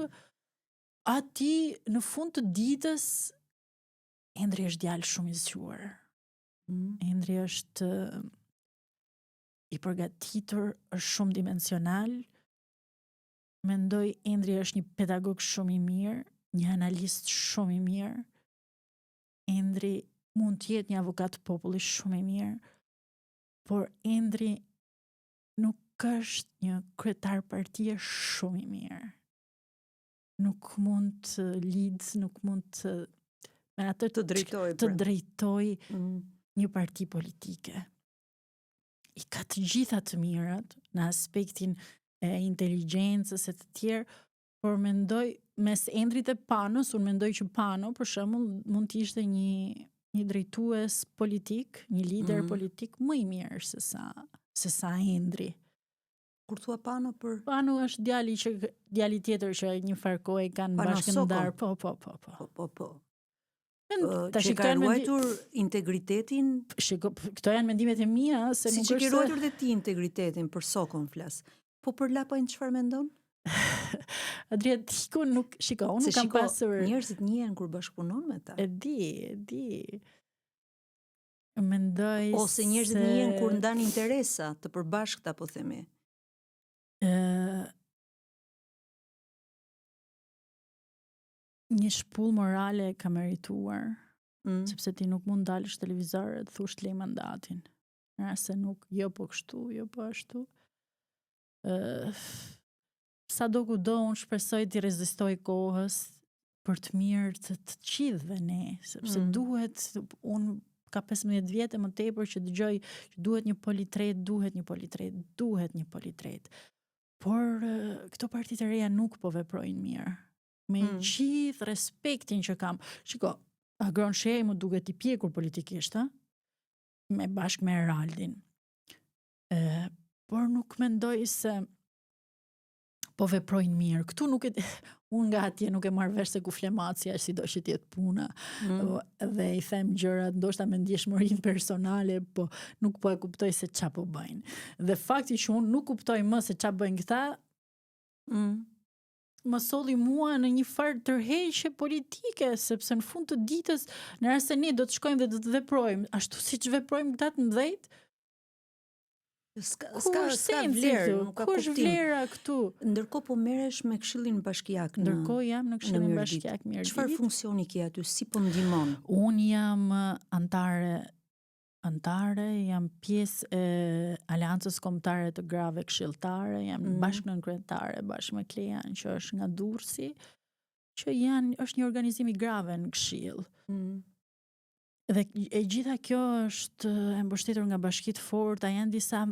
Ati në fund të ditës Endri është djalë shumë i zgjuar. Endri është i përgatitur, është shumë dimensional. Mendoj Endri është një pedagog shumë i mirë, një analist shumë i mirë. Endri mund të jetë një avokat populli shumë i mirë, por Endri nuk është një kryetar partie shumë i mirë. Nuk mund të lidh, nuk mund të me atë të drejtoj një parti politike. I ka të gjitha të mirat në aspektin e inteligjencës e të tjerë, por mendoj mes Endrit e Panos, unë mendoj që Pano për shembull mund të ishte një drejtues politik, një lider politik më i mirë se sa Endri. Kur thua Pano për Pano është djali tjetër që një farë kohë kanë bashkëndar. Po. Që ka ruajtur integritetin. Këto janë mendimet e mia, se si që ke ruajtur dhe ti integritetin, për Sokon flas. Po për Lapajn çfarë mendon? Adriatiku nuk unë nuk kam pasur. Njerëzit njihen kur bashkëpunon me ta. E di. Mendoj ose njerëzit njihen kur ndan interesa të përbashkëta, po themi. Një shpull morale ka merituar, sepse ti nuk mund dalësh televizor dhe thush lej mandatin. Nëse nuk, jo po kështu, jo po ashtu. Sa do kudo unë shpresoj t'i rezistoj kohës për të mirë të gjithëve ne, sepse duhet, unë ka 15 vjetë më tepër që dëgjoj që duhet një politret. Por këto partit e reja nuk po veprojnë mirë. Me gjithë respektin që kam. Shiko, Agron Shej më duket i pjekur politikisht, me bashkë me Eraldin. Por nuk mendoj se po veprojnë mirë. Këtu nuk unë nga atje nuk e marr vesh se ku flemacia si do që t'jetë puna. Dhe i them gjërat, ndoshta me ndjeshmërinë personale, po nuk po e kuptoj se ç'a po bëjnë. Dhe fakti që unë nuk kuptoj më se ç'a bëjnë këta, më solli mua në një farë tërheqje politike, sepse në fund të ditës, në rast se ne do të shkojmë dhe do të veprojmë, ashtu siç veprojmë këta të mëdhejt, Ska vlerë, nuk ka kuptim. Kush vlera këtu? Ndërkohë po merresh me Këshillin Bashkiak. Ndërkohë jam në Këshillin Bashkiak Mirëdit. Çfarë funksioni ke aty? Si po ndihmon? Unë jam antare, jam pjesë e Aleancës Kombëtare të Grave Këshilltare, jam bashkënënkryetare bashkë me Klejan që është nga Durrësi, që është një organizim i grave në Këshill. Dhe e gjitha kjo është e mbështetur nga bashkitë forta, janë disa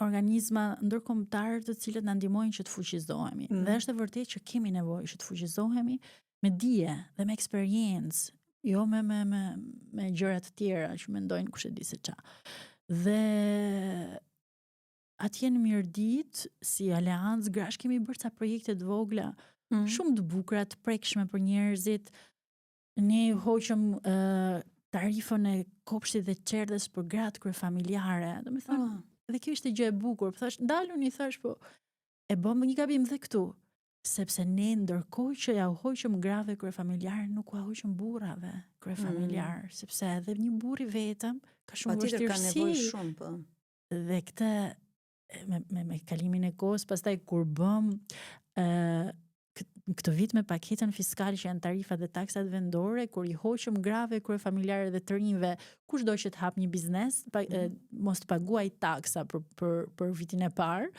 organizma ndërkombëtar të cilët na ndihmojnë që të fuqizohemi. Dhe është e vërtetë që kemi nevojë që të fuqizohemi me dije dhe me eksperiencë, jo me gjëra të tjera që mendojnë kush e di se ç'a. Dhe atje në Mirëdit, si Aleancë Grash, kemi bërë ca projekte të vogla, shumë të bukura, të prekshme për njerëzit. Ne hoqëm tarifën e kopshtit dhe qerdhes për gratë kryefamiljare. Do me thënë, dhe kjo ishte gjë e bukur. Thash, ndalun i thash, po e bëm një gabim dhe këtu. Sepse ne ndërkohë që ja u hoqëm grave kryefamiljare, nuk u hoqëm burrave kryefamiljar, sepse edhe një burr i vetëm ka shumë vështirësi. Ka nevojë shumë, po. Dhe këtë me kalimin e kohës, pastaj kur bëm këtë vit me paketën fiskale që janë tarifat dhe taksat vendore, kur i hoqëm grave, kryefamiliare dhe të rinjve, kushdo që të hap një biznes, mos të paguaj taksa për vitin e parë,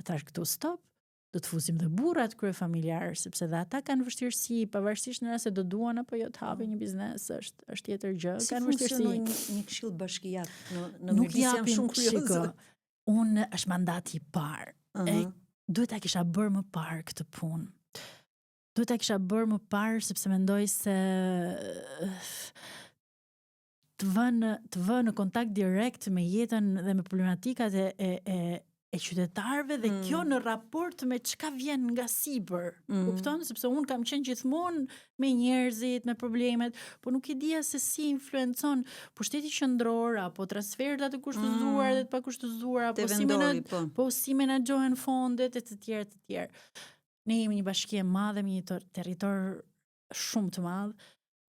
tash këtu stop, do të fusim dhe burrat kryefamiliar, sepse dhe ata kanë vështirësi, pavarësisht në rast se do duan apo jo të hapin një biznes, është tjetër gjë, si kanë vështirësi. Një këshill bashkiak në nuk jam shumë kurioze. Unë është mandati i parë. Duhet ta kisha bërë më parë këtë punë. Duhet ta kisha bërë më parë sepse mendoj se të vë në kontakt direkt me jetën dhe me problematikat e qytetarëve dhe kjo në raport me çka vjen nga sipër. Kupton? Sepse unë kam qenë gjithmonë me njerëzit, me problemet, po nuk e dija se si influencon pushteti qendror apo transferta të kushtëzuara dhe të pakushtëzuara apo si menaxhohen fondet e të tjerë. Ne jemi një bashki e madhe me një territor shumë të madh,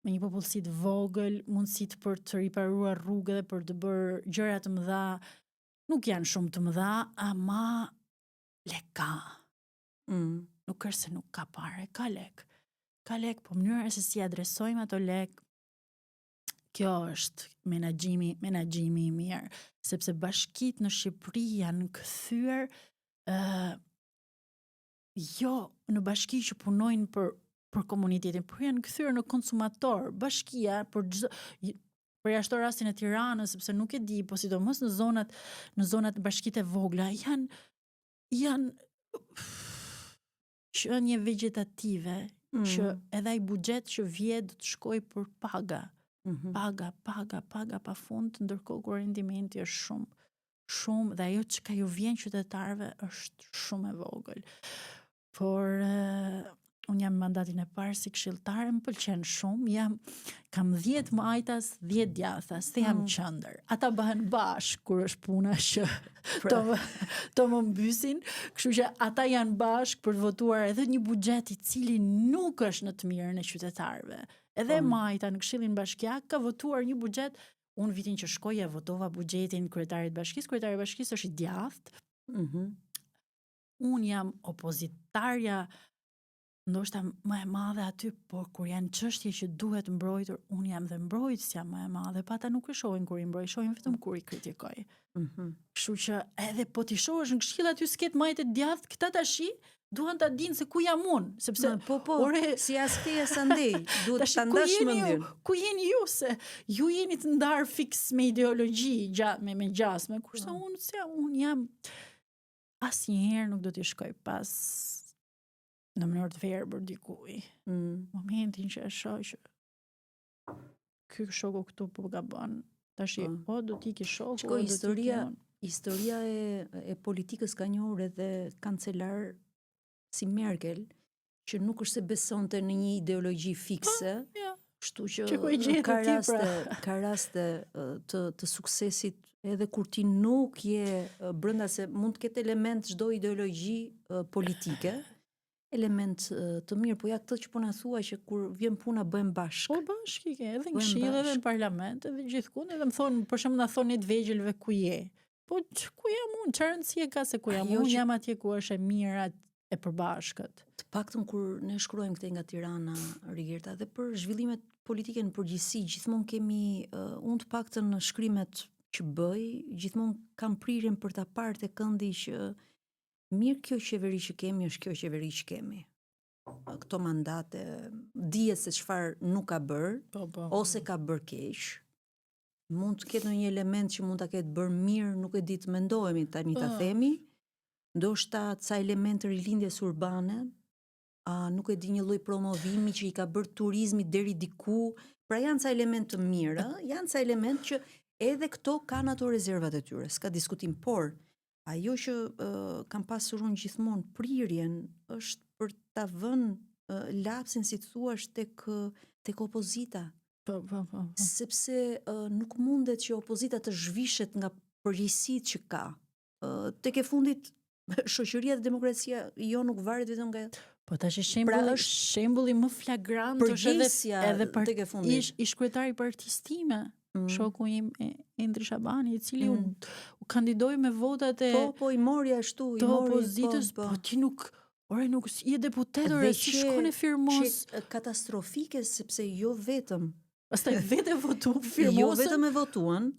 me një popullsi të vogël, mundësitë për të riparuar rrugë dhe për të bërë gjëra të mëdha. Nuk janë shumë të mëdha, ama lek ka. Nuk është se nuk ka pare, ka lek. Ka lek, po mënyra se si adresojmë ato lek, kjo është menaxhimi i mirë. Sepse bashkitë në Shqipëri janë kthyer jo në bashki që punojnë për komunitetin, por janë kthyer në konsumator. Bashkia për ashtu rastin e Tiranës, sepse nuk e di, po sidomos në zonat bashkitë e vogla, janë qenie vegetative, që edhe ai buxhet që vjet do të shkojë për paga. Paga pa fund, ndërkohë kur rendimenti është shumë dhe ajo që ju vjen qytetarëve është shumë e vogël. Por unë jam mandatin e parë si këshilltare, më pëlqen shumë, kam 10 majtas, 10 djathas, se jam qëndër. Ata bëhen bashkë kur është puna që të më mbysin, kështu që ata janë bashkë për të votuar edhe një buxhet i cili nuk është në të mirën e qytetarëve. Edhe majta në Këshillin Bashkiak ka votuar një buxhet. Unë vitin që shkoja votova buxhetin kryetarit bashkisë. Kryetari i bashkisë është i djathtë. Unë jam opozitarja ndoshta më e madhe aty, por kur janë çështje që duhet mbrojtur, unë jam dhe mbrojtësja më e madhe, pa ata nuk e shohin kur i mbroj, shohin vetëm kur i kritikoj. Kështu që edhe po ti shohësh në këshill aty s'ket majtë të djathtë, këta tashi duan ta dinë se ku jam unë, sepse si as ti as andej, duhet ta ndash mendjen. Ku jeni ju, se ju jeni të ndar fiks me ideologji, me gjasme, kurse unë jam asnjëherë nuk do t'i shkoj pas në mënyrë të verbër dikuj. Momentin që e shoh që ky shoku këtu po gabon, tash do t'i ke shoku. Historia e politikës ka njohur edhe kancelar si Merkel, që nuk është se besonte në një ideologji fikse, kështu që ka raste të suksesit edhe kur ti nuk je brenda, se mund të ketë element çdo ideologji politike, element të mirë, po ja këtë që po na thua që kur vjen puna bëjmë bashkë. Po bashkë ke, edhe në këshill, edhe në parlament, edhe gjithkund, edhe më thonë, për shembull na thonë të vegjëlve ku je. Po ku jam unë, çfarë rëndësie ka se ku jam unë, jam atje ku është e mirë e përbashkët. Të paktën kur ne shkruajmë këtej nga Tirana, Rigjerta, dhe për zhvillimet politike në përgjithësi, gjithmonë kemi, unë të paktën në shkrimet që bëj, gjithmonë kam prirjen për ta parë te këndi që mirë, kjo qeveri që kemi është kjo qeveri që kemi. Këto mandate, dihet se çfarë nuk ka bër, ose ka bër keq. Mund të ketë një element që mund ta ketë bërë mirë, nuk e di, të mendohemi tani ta themi. Ndoshta ca elemente rilindjes urbane, nuk e di, një lloj promovimi që i ka bërë turizmi deri diku. Pra janë ca elemente të mira, janë ca elemente që edhe këto kanë ato rezervat e tyre, s'ka diskutim, por ajo që kam pasur unë gjithmonë prirjen është për ta vënë lapsin, si të thuash, tek opozita. Sepse nuk mundet që opozita të zhvishet nga përgjegjësitë që ka. Tek e fundit shoqëria dhe demokracia jo nuk varet vetëm nga. Po tash shembulli më flagrant është edhe ish kryetari i partisë time, shoku im Endri Shabani, i cili u kandidoi me votat e i mori ashtu, i mori opozitës, po ti nuk ore nuk je deputet, ore si shkon e firmos. Që katastrofike sepse jo vetëm. Pastaj vete votu firmosën. Jo vetëm e votuan,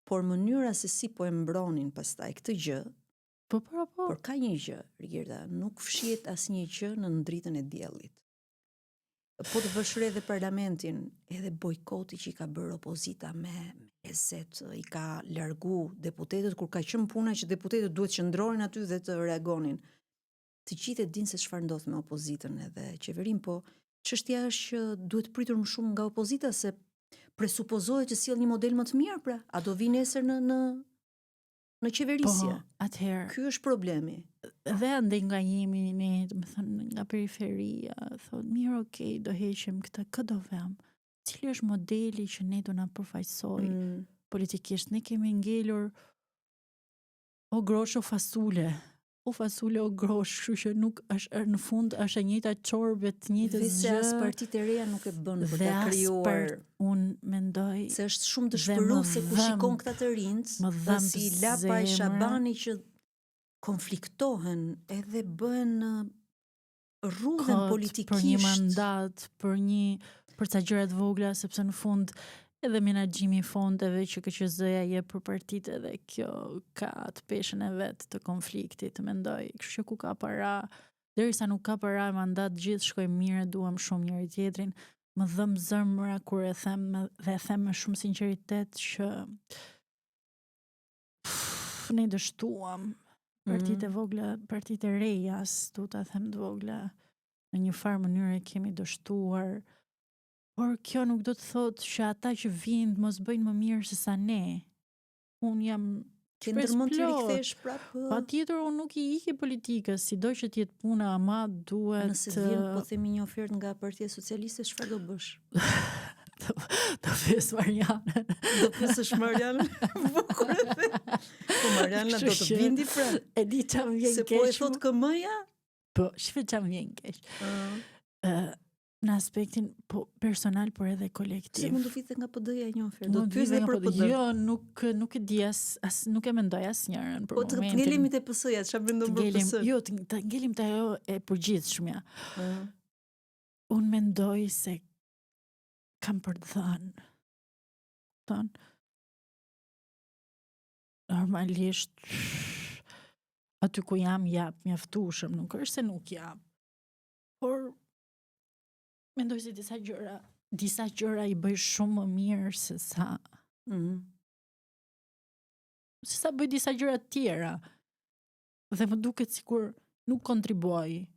por mënyra se si po e mbronin pastaj këtë gjë. Po. Por ka një gjë, Rigirda, nuk fshihet asnjë gjë në dritën e diellit. Po të vësh re edhe parlamentin, edhe bojkoti që i ka bërë opozita me lezzet, i ka largu deputetët kur ka qenë puna që deputetët duhet qëndronin aty dhe të reagonin. Të gjithë e dinë se çfarë ndodh me opozitën edhe qeverinë, po çështja është që duhet pritur më shumë nga opozita se presupozohet që sjell një model më të mirë, pra, a do vi nesër në qeverisje. Po, atëherë. Ky është problemi. Dhe ande nga jemi ne, më thënë, nga periferia, thot, mirë, okay, do heqim këtë, do vëm. Cili është modeli që ne do na përfaqësoj politikisht? Ne kemi ngelur o grosh o fasule. O fasule o grosh, kështu që nuk është në fund është e njëjta çorbe, të njëjtës gjë. Dhe as partitë e reja nuk e bën për ta krijuar. Unë mendoj se është shumë dëshpëruese kur shikon këta të rinjt, si Lapa e Shabani që konfliktohen edhe bën rrugën politikisht. Për një mandat, për ca gjëra të vogla, sepse në fund edhe menaxhimi i fondeve që KQZ-ja jep për partitë, edhe kjo ka të peshën e vet të konfliktit, mendoj. Kështu që ku ka para, derisa nuk ka para mandat, gjithë shkojmë mirë, duam shumë njëri tjetrin. Më dhëm zemra kur e them dhe e them me shumë sinqeritet që ne dështuam partitë e vogla, partitë e reja, du ta them të vogla, në një farë mënyrë kemi dështuar. Por kjo nuk do të thotë që ata që vinë mos bëjnë më mirë se sa ne. Unë jam ndërmend të rikthesh prapë. Patjetër unë nuk i iki politikës, sido që të jetë puna, ama duhet. Nëse vjen po themi një ofertë nga Partia Socialiste, çfarë do bësh? Do fes Marianën. Do fesësh Marianën? Bukur e the. Po Mariana do të bindi pra. E di çam vjen keq. Se po e thot KM-ja? Po, shifë çam vjen keq. Në aspektin personal, por edhe kolektiv. Se mund të vite nga PD-ja një ofertë. Do të pyes edhe për PD. Jo, nuk e di nuk e mendoj asnjërin për momentin. Po të ngelemi te PS-ja, çfarë mendon për PS? Jo, të ngelim te ajo e përgjithshmja. Unë mendoj se kam për të thënë. Normalisht aty ku jam jap mjaftueshëm, nuk është se nuk jap. Por mendoj se disa gjëra i bëj shumë më mirë se sa bëj disa gjëra të tjera. Dhe më duket sikur nuk kontribuoj,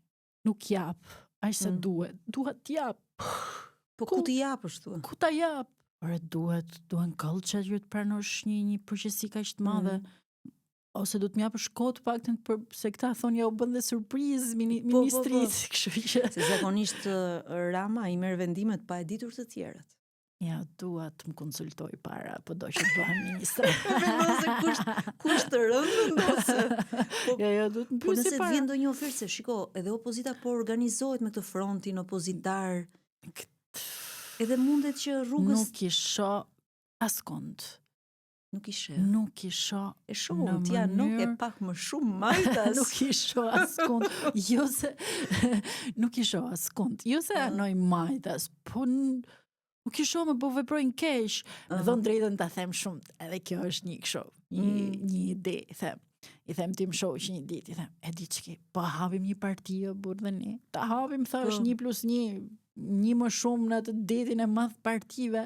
nuk jap, aq sa duhet. Duhet të jap. Po ku të japësh thua? Ku ta jap? Por duhen këllçat që të pranosh një përgjegjësi kaq të madhe. Ose do të më japësh kohë paktën se këta thonë ja u bën dhe surprizë ministrit, kështu që se zakonisht Rama i merr vendimet pa e ditur të tjerët. Ja, dua të më konsultoj para, po do që të bëhem ministre. Nëse kush të rëndë ndose. Jo, do të më pyesi para. Po nëse vjen ndonjë ofertë, se shiko, edhe opozita po organizohet me këtë frontin opozitar. Edhe mundet që rrugës nuk i shoh askund. Nuk i shoh. Nuk i shoh. E shoh, ja nuk e pak më shumë majtas. Nuk i shoh askund. Jo se nuk i shoh askund. Jo se anoj majtas, po nuk i shoh më po veprojnë keq. Me dhënë drejtën ta them shumë, edhe kjo është një kështu, një ide, them. I them tim shoqë një ditë, i them, e di ç'ke, po hapim një parti burr dhe ne. Ta hapim thash 1+1, një më shumë në atë detin e madh partive.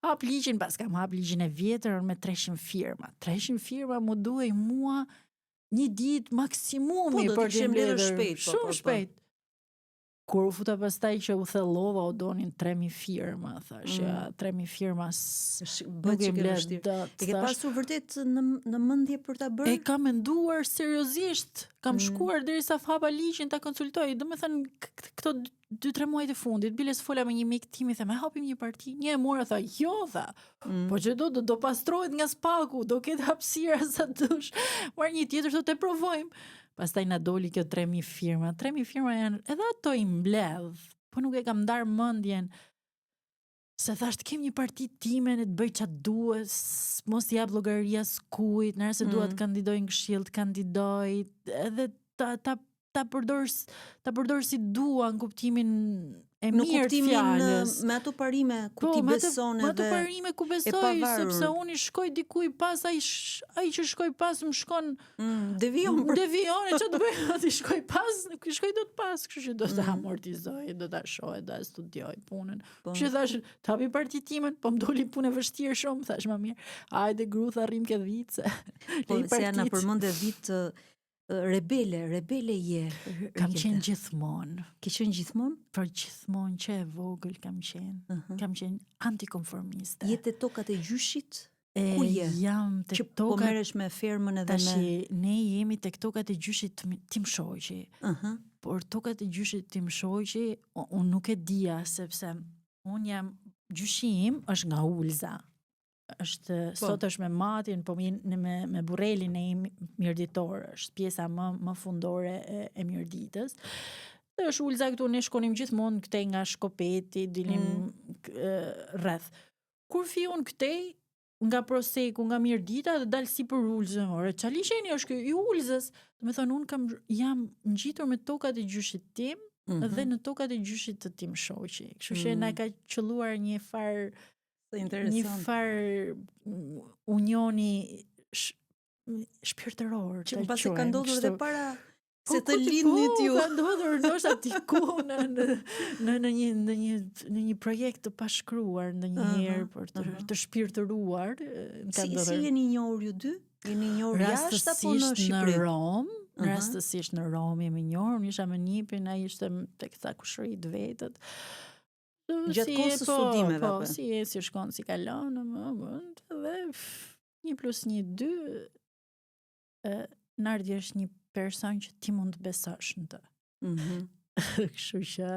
Hap ligjin, pas kam hap ligjin e vjetër me 300 firma. 300 firma mu duhej mua një ditë maksimumi për të mbledhur shpejt. Shumë shpejt. Kur u futa pastaj që u thellova, u donin 3000 firma, thash, 3000 firma bëhet që ke vështirë. E ke pasur vërtet në mendje për ta bërë? E kam menduar seriozisht. Kam shkuar derisa hapa ligjin ta konsultoj. Domethënë këto 2-3 muajt e fundit, biles fola me një mik tim, i them, hapim një parti. Një e mora tha, jo tha. Po që do pastrohet nga spaku, do ketë hapësira sa dush. Mar një tjetër thotë e provojmë. Pastaj na doli kjo 3000 firma. 3000 firma janë, edhe ato i mbledh, po nuk e kam ndar mendjen. Se thash të kem një parti time, ne të bëj çfarë duhet, mos jap llogaria skujt, nëse dua të kandidoj në këshill, të kandidoj, edhe ta ta përdor si dua në kuptimin e në mirë të fjalës. me ato parime ku ti beson edhe. Me ato parime ku besoj, sepse unë i shkoj dikuj pas, ai që shkoj pas më shkon devion, e që të bëj, aty shkoj pas, shkoj do të pas, kështu që do të amortizoj, do ta shoh, do ta studioj punën. Kështu thash, të hapi partitimen, po më doli punë e vështirë shumë, thash më mirë, hajde grutha rrim këtë vit se. Po se na përmendë vit rebele je. Kam qenë gjithmonë. Ke qenë gjithmonë? Për gjithmonë që e vogël kam qenë. Kam qenë antikonformiste. Je te tokat e gjyshit? Ku je? Jam te tokat. Po merresh me fermën edhe ne jemi tek tokat e gjyshit tim shoqi. Por tokat e gjyshit tim shoqi, unë nuk e dija sepse unë jam gjyshi im është nga Ulza. Sot është me matin, po me burrelin e mirëditor, është pjesa më fundore e mirëditës. Dhe është Ulza këtu, ne shkonim gjithmonë këtej nga Shkopeti, dilim rreth. Kur fi unë këtej, nga Proseku, nga Mirdita, dhe dalë si për Ulzën, ore, qali qeni është i Ulzës, dhe me thonë, unë jam ngjitur me tokat e gjyshit tim, dhe në tokat e gjyshit të tim shoqi. Kështu që na ka qelluar një farë unioni shpirtëror. Që pasi ka ndodhur dhe para se të lindnit ju. Ka ndodhur ndoshta diku në një projekt të pashkruar ndonjëherë për të shpirtëruar. Si jeni njohur ju dy? Jeni njohur jashtë apo në Shqipëri? Në Rom. Rastësisht në Rom jemi njohur, unë isha me nipin, ai ishte tek sa kushërit vetët. Gjatë kohës së studimeve. Po, si shkon, si kalon, dhe 1+1=2, Nardi është një person që ti mund të besosh në të. Kështu që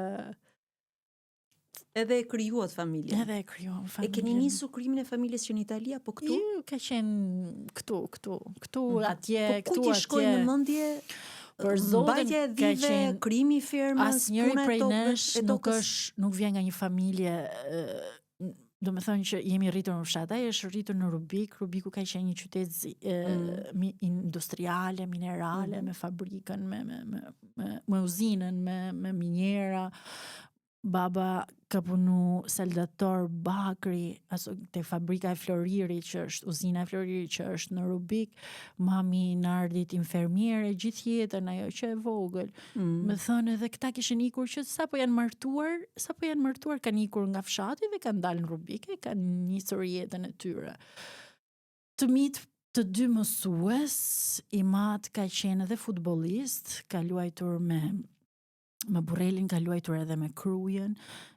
edhe e krijuat familjen. E keni nisur krijimin e familjes që në Itali apo këtu? Jo, ka qenë këtu, atje, këtu, atje. Po ku ti shkoi në mendje? Mbajtja e dhive, krijimi i fermës, puna prej nesh nuk vjen nga një familje, do me thonë që jemi rritur në fshat, ai është rritur në Rubik. Rubiku ka qenë një qytet industriale, minerale, me fabrikën, me uzinën, me minjera. Baba ka punu saldator bakri, te fabrika e Floririt, që është uzina e Floririt që është në Rubik. Mami Nardit infermiere, gjithë jetën ajo që e vogël. Me thënë edhe këta kishin ikur që sapo janë martuar, kanë ikur nga fshati dhe kanë dalë në Rubik, e kanë nisur jetën e tyre. Të mitë të dy mësues, i mat ka qenë edhe futbollist, ka luajtur me burrelin, ka luajtur edhe me Krujen.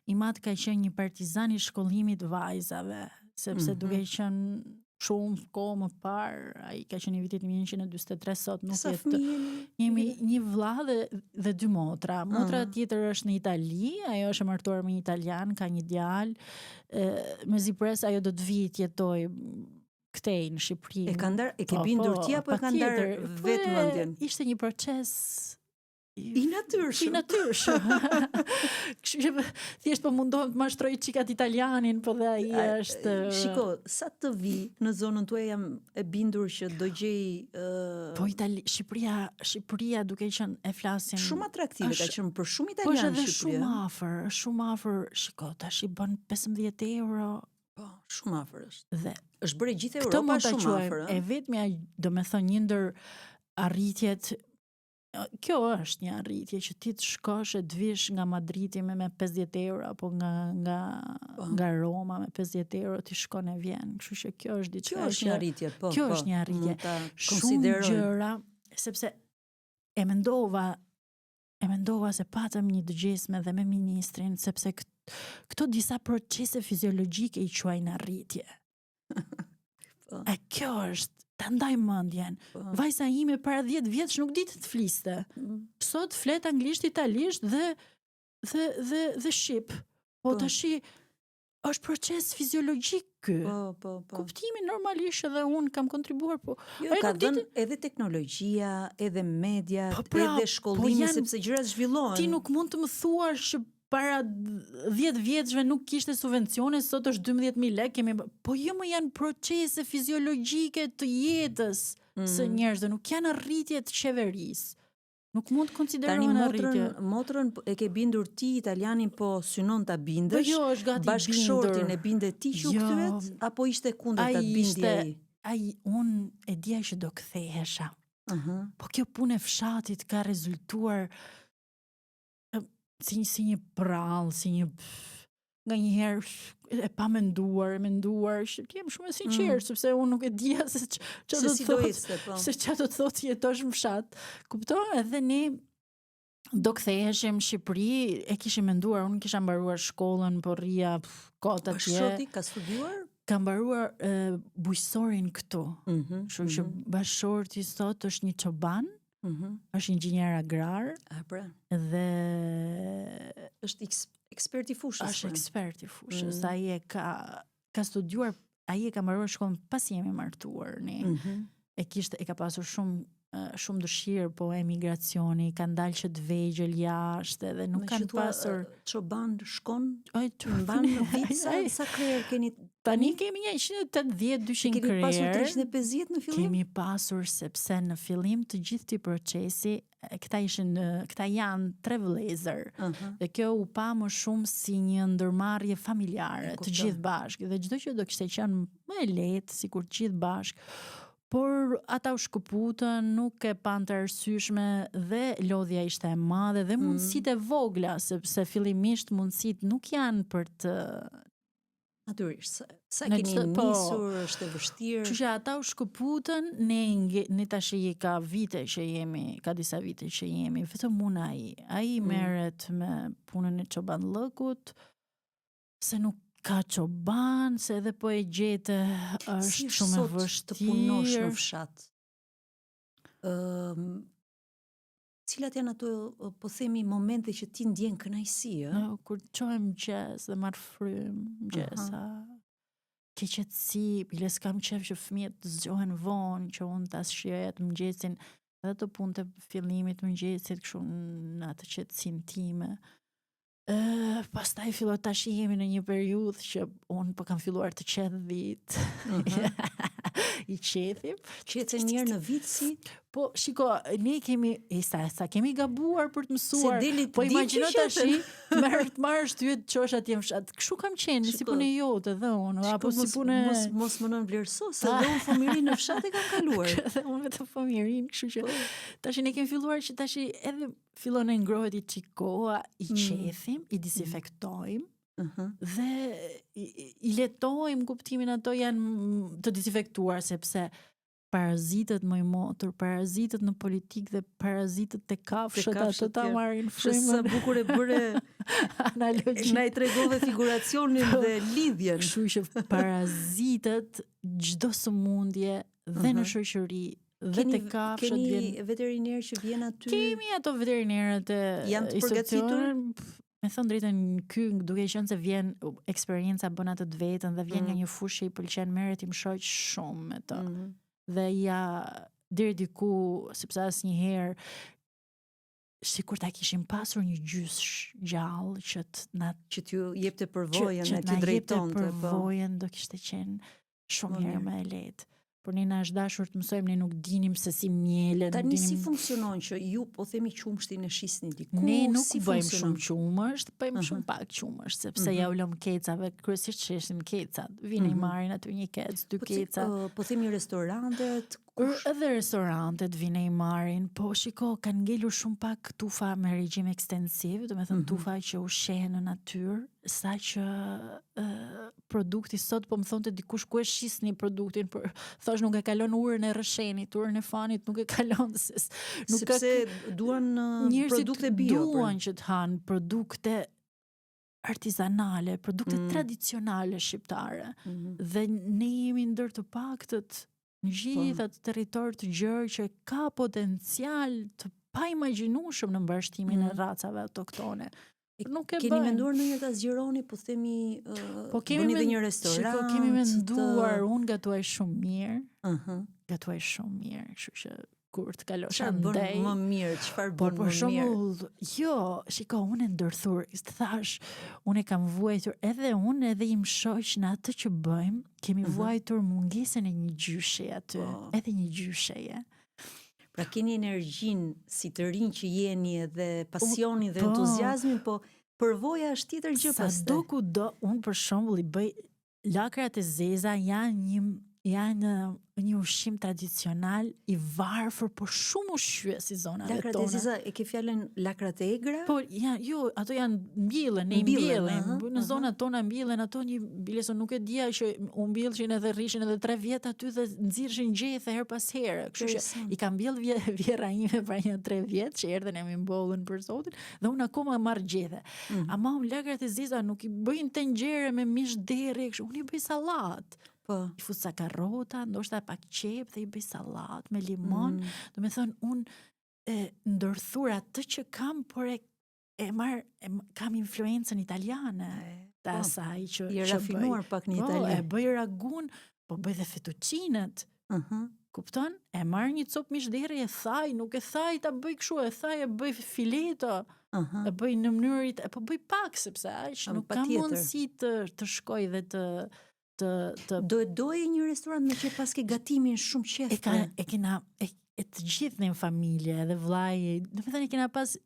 I mat ka qenë një partizan i shkollimit vajzave, sepse duke qenë shumë kohë më parë, ai ka qenë në vitin 1943, sot nuk jetë. Jemi një vlla dhe 2 motra. Motra tjetër është në Itali, ajo është martuar me një italian, ka një djalë. Mezi pres ajo do të vijë të jetojë këtej në Shqipëri. E ke bindur ti apo e ka ndar vetë mendjen? Ishte një proces i natyrshëm. Thjesht po mundohem të mashtroj qikat italianin, po dhe ai është. Shiko, sa të vi në zonën tuaj jam e bindur që do gjej po Shqipëria duke qenë, e flasim, shumë atraktive, ka qenë për shumë italianë Shqipëria. Po është shumë afër, shiko, tash i bën 15 euro. Po, shumë afër është. Dhe është bërë gjithë Europa shumë afër. E vetmja, do me thonë, një ndër arritjet. Kjo është një arritje që ti të shkosh e të vish nga Madridi me 50 euro, apo nga Roma me 50 euro, ti shkon e vjen. Kështu që kjo është diçka. Kjo është një arritje, po. Kjo është një arritje. Shumë gjëra, sepse e mendova se patëm një dëgjesme dhe me ministrin, sepse këto disa procese fiziologjike i quajnë arritje. E kjo është, ta ndaj mendjen. Vajza ime para 10 vjetësh nuk ditë të fliste. Sot flet anglisht, italisht dhe shqip. Po tashi është proces fiziologjik ky. Po. Kuptimi normalisht edhe unë kam kontribuar, po. Jo, ka dhënë edhe teknologjia, edhe media, edhe shkollimi, sepse gjërat zhvillohen. Ti nuk mund të më thuash që para 10 vjetëve nuk kishte subvencione, sot është 12.000 lekë, po jo më janë procese fiziologjike të jetës së njerëzve, nuk janë arritje të qeverisë. Nuk mund të Tani konsiderohen arritje. motrën e ke bindur ti, italianin po synon ta bindësh. Po jo, është gati Bashkëshortin bindur. e bindet ti që u Jo. kthyeet apo ishte kundër ta bindi ai? Unë e dija që do kthehesha. Po kjo punë e fshatit ka rezultuar si një prallë, si një nga një herë e pa menduar, jem shumë e sinqertë, sepse unë nuk e dija se ç'a do të thotë, se ç'a do të thotë jetosh në fshat. Kupton? Edhe ne do ktheheshim në Shqipëri, e kishim menduar, unë kisha mbaruar shkollën, po rria kot atje. Bashkëshorti ka studiuar? Ka mbaruar bujqësorin këtu. Kështu që bashkëshorti sot është një çoban, është inxhinier agrar, dhe është ekspert i fushës. Është ekspert i fushës. Ai e ka studiuar, ai e ka mbaruar shkollën pas jemi martuar ne. E ka pasur shumë dëshirë, po emigracioni, ka ndalë që të vegjël jashtë dhe nuk kanë pasur. Çoban shkon, mban vit sa krerë keni? Tani kemi 180-200 krerë. Kemi pasur 350 në fillim? Kemi pasur, sepse në fillim të gjithë këtij procesi, këta janë 3 vëllezër. Dhe kjo u pa më shumë si një ndërmarrje familjare, të gjithë bashkë. Dhe çdo që do kishte qenë më e lehtë, sikur të gjithë bashkë, por ata u shkëputën, nuk e pan të arsyeshme dhe lodhja ishte e madhe dhe mundësitë e vogla, sepse fillimisht mundësitë nuk janë për të natyrisht, sa keni nisur, është e vështirë. Kështu që ata u shkëputën, ne tash ka vite që jemi, ka disa vite që jemi, vetëm unë ai merret me punën e çobanllëkut, se nuk ka çoban, se edhe po e gjete është shumë e vështirë të punosh në fshat. Cilat janë ato, po themi, momente që ti ndjen kënaqësi, kur çohem mëngjes dhe marr frym, mëngjesa. Keqetësi, bile s'kam qef që fëmijët të zgjohen vonë, që unë ta shijoj atë mëngjesin, edhe të punët e fillimit mëngjesit, kështu në atë qetësinë time. Pastaj filloi tash jemi në një periudhë që unë po kam filluar të qet dhit. I qetim. Qetën njërë në vit si? Po, shiko, ne kemi, sa kemi gabuar për të mësuar, po imagjino tash, marrë shtyhet çosh atje në fshat. Kështu kam qenë, si punë e jote dhe unë, apo si punë mos më nën vlerëso, se dhe unë fëmirin në fshat e kam kaluar. Dhe unë vetëm fëmirin, kështu që tash ne kemi filluar që tash edhe fillon e ngrohet i çikoa, i qethim, i disinfektojmë. Dhe i letojmë, kuptimin ato janë të disinfektuar, sepse parazitët më i motor, parazitët në politikë dhe parazitët të kafshët ato ta marrin frymën. Sa bukur e bëre analogjia. Na i tregove figuracionin dhe lidhjen. Kështu që parazitët çdo sëmundje dhe në shoqëri dhe të kafshët vjen. Keni veterinerë që vjen aty? Kemi ato veterinerët janë të përgatitur? Me thënë drejtën, ky duke qenë se vjen eksperjenca bën atë të vetën dhe vjen nga një fushë që i pëlqen, merret i mshoj shumë me të. Dhe deri diku, sepse asnjëherë sikur ta kishim pasur një gjys gjallë që t'ju jepte përvojën, t'ju drejtonte, përvojën do kishte qenë shumë herë më e lehtë. Por ne na është dashur të mësojmë, ne nuk dinim se si mjelen. Tani si funksionon që ju po themi qumshtin e shisni diku? Ne nuk bëjmë shumë qumësht, bëjmë shumë pak qumësht, sepse ja u lëm kecave, kryesisht shesim kecat. Vinë i marrin aty një kec, 2 keca. Po themi restorantet? Edhe restorantet vinë i marrin, po shiko, kanë ngelur shumë pak tufa me regjim ekstensiv, do me thënë tufa që ushqehen në natyrë, sa që produkti sot, po më thonë të dikush ku e shisni produktin, për thash nuk e kalon urën e rëshenit, urën e fanit nuk e kalon, sepse duan produkte bio. Duan që të hanë produkte artizanale, produkte tradicionale shqiptare, dhe ne jemi ndër të paktët në gjithë atë territor të gjerë që ka potencial të pa imagjinueshëm në mbështimin e racave autoktone. Keni menduar ndonjëherë ta zgjeroni, po themi bëni edhe një restorant? Kemi menduar, unë gatuaj shumë mirë, kështu që kur të kalosh andej. Çfarë bën më mirë, çfarë bën më mirë? Jo, shiko, unë e ndërthur, të thash, unë e kam vuajtur edhe unë edhe im shoq në atë që bëjmë, kemi vuajtur mungesën e një gjyshe aty, edhe një gjysheje. Pra keni energjinë si të rinj që jeni dhe pasionin dhe entuziazmin, po përvoja është tjetër gjë pastaj. Sado ku do, unë për shembull i bëj lakrat e zeza janë një ushqim tradicional i varfër, por shumë ushqyes si zonave tona. Lakrat e zeza e ke fjalën lakrat e egra? Po, jo, ato janë mbjellën, ne i mbjellim. Në zonat tona mbjellen ato një bileso, nuk e dija që u mbjellshin edhe rrishin edhe 3 vjet aty dhe nxirrshin gjethe her pas here. Kështu që i ka mbjell vjera ime për një 3 vjet që erdhen e më mbollën për zotin dhe unë akoma marr gjethe. Ama unë lakrat e zeza nuk i bëj në tenxhere me mish derri, kështu unë i bëj sallat. Po. I fut sa karrota, ndoshta pak qep dhe i bëj sallat me limon. Do me thënë, unë ndërthur atë që kam, por kam influencën italiane të asaj që i rafinuar pak në italian. Po, e bëj ragun, po bëj dhe fettuccinet. Kupton? E marr një copë mish derri e thaj, nuk e thaj ta bëj kështu, e thaj e bëj fileto. E bëj në mënyrë, po bëj pak sepse nuk kam mundësi të shkoj dhe të doje një restorant me që pas ke gatimin shumë qef. E të gjithë në familje edhe vllai, do të thënë kena pas,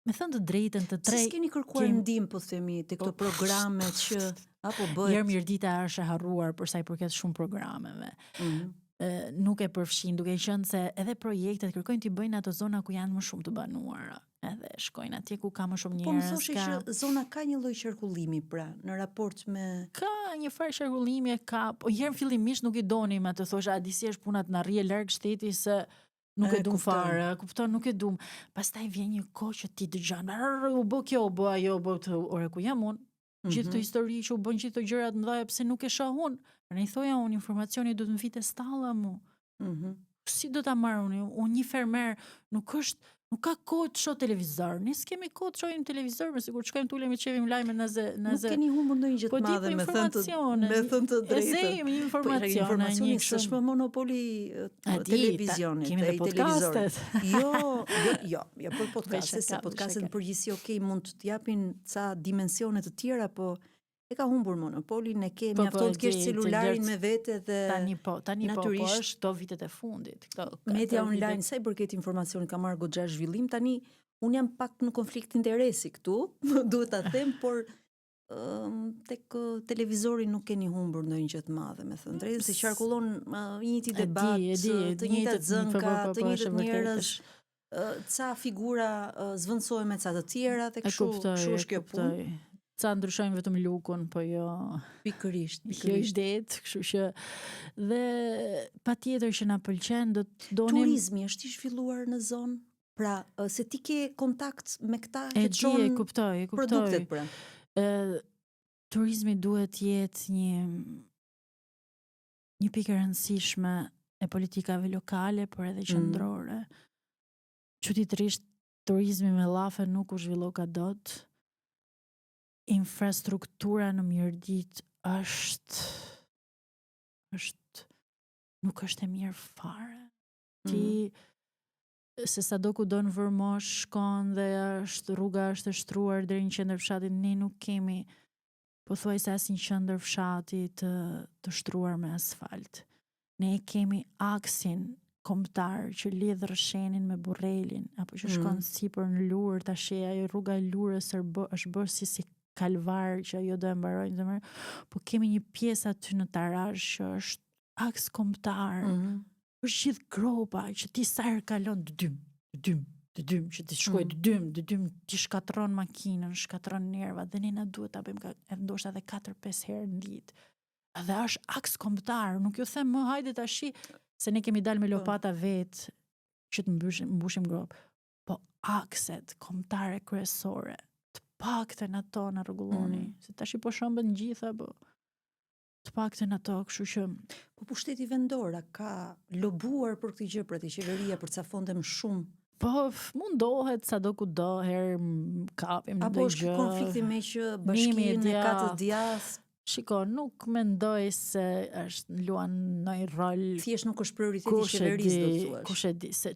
me thënë të drejtën të tre. Si s'keni kërkuar ndihmë, po themi, te këto programet që apo bëhet. Herë Mirdita është e harruar për sa i përket shumë programeve. Nuk e përfshin, duke qenë se edhe projektet kërkojnë t'i bëjnë ato zona ku janë më shumë të banuara. Edhe shkojnë atje ku ka më shumë njerëz. Po më thoshë që zona ka një lloj qarkullimi pra, në raport me... Ka një farë qarkullimi, po herë fillimisht nuk i donim atë, thosha, a disi është punat na rrie larg shteti se nuk e dum fare, kupton, nuk e dum. Pastaj vjen një kohë që ti dëgjon, u bë kjo, u bë ajo, u bë ore ku jam unë. Gjithë të histori që u bën gjithë të gjërat mëdha pse nuk e shoh unë. Ne i thoja unë informacioni do të më vite stalla mu. Si do ta marr unë një fermer, nuk ka kohë të shoh televizor. Ne s'kemi kohë të shohim televizor, me sigurt shkojmë tulemi të çevim lajme në Nuk keni humbur ndonjë gjë të madhe me thënë të drejtën. Zemi informacione, s'është më monopoli televizionit, kemi televizorit. Jo, për podcastet, se podcastet në përgjithësi mund të japin ca dimensione të tjera, po e ka humbur monopolin, e ke mjafton të kesh celularin me vete dhe tani po është to vitet e fundit. Media online sa i përket informacionit ka marrë goxha zhvillim, tani unë jam pak në konflikt interesi këtu, duhet ta them, por tek televizori nuk keni humbur ndonjë gjë të madhe, me thënë drejtën, se qarkullon një njëjti debat, të njëjtat zënka, të njëjtat njerëz, ca figura zvendësohen me ca të tjera, dhe kështu është kjo punë. Ca ndryshojmë vetëm lukun, po jo pikërisht. Kjo është det, kështu që dhe patjetër që na pëlqen do të donim. Turizmi është i zhvilluar në zonë, pra se ti ke kontakt me këta që çon produktet pra. Turizmi duhet jetë një pikë e rëndësishme e politikave lokale, por edhe qendrore. Çuditërisht turizmi me llafe nuk u zhvillo ka dot. Infrastruktura në Mirdit nuk është e mirë fare. Ti se sado ku do në Vërmosh shkon dhe rruga është e shtruar deri në qendër fshatit, ne nuk kemi pothuajse as një qendër fshati të shtruar me asfalt. Ne kemi aksin kombëtar që lidh Rrshenin me Burrelin, apo që shkon sipër në Lurë, tash ajo rruga e Lurës është bërë si kalvar që ajo do e mbarojnë zemër, po kemi një pjesë aty në Tarazh që është aks kombëtar. Është gjithë gropa që ti sa herë kalon dym, që ti shkoj dym, ti shkatron makinën, shkatron nervat, dhe ne na duhet ta bëjmë ndoshta edhe 4-5 herë në ditë. Dhe është aks kombëtar, nuk ju them më hajde tash se ne kemi dalë me lopata vet që të mbushim grop. Po akset kombëtare kryesore, pakten ato në rregulloni, se tash po shëmbën gjitha, po të pakten ato, kështu që po pushteti vendor ka lobuar për këtë gjë, për të qeveria për ca fonde më shumë. Po mundohet sado ku do, herë kapim në apo është konflikti me që bashkinë e ka të djathtë. Shiko, nuk mendoj se është luan ndonjë rol. Thjesht nuk është prioriteti i qeverisë, do të thuash. Kush e di se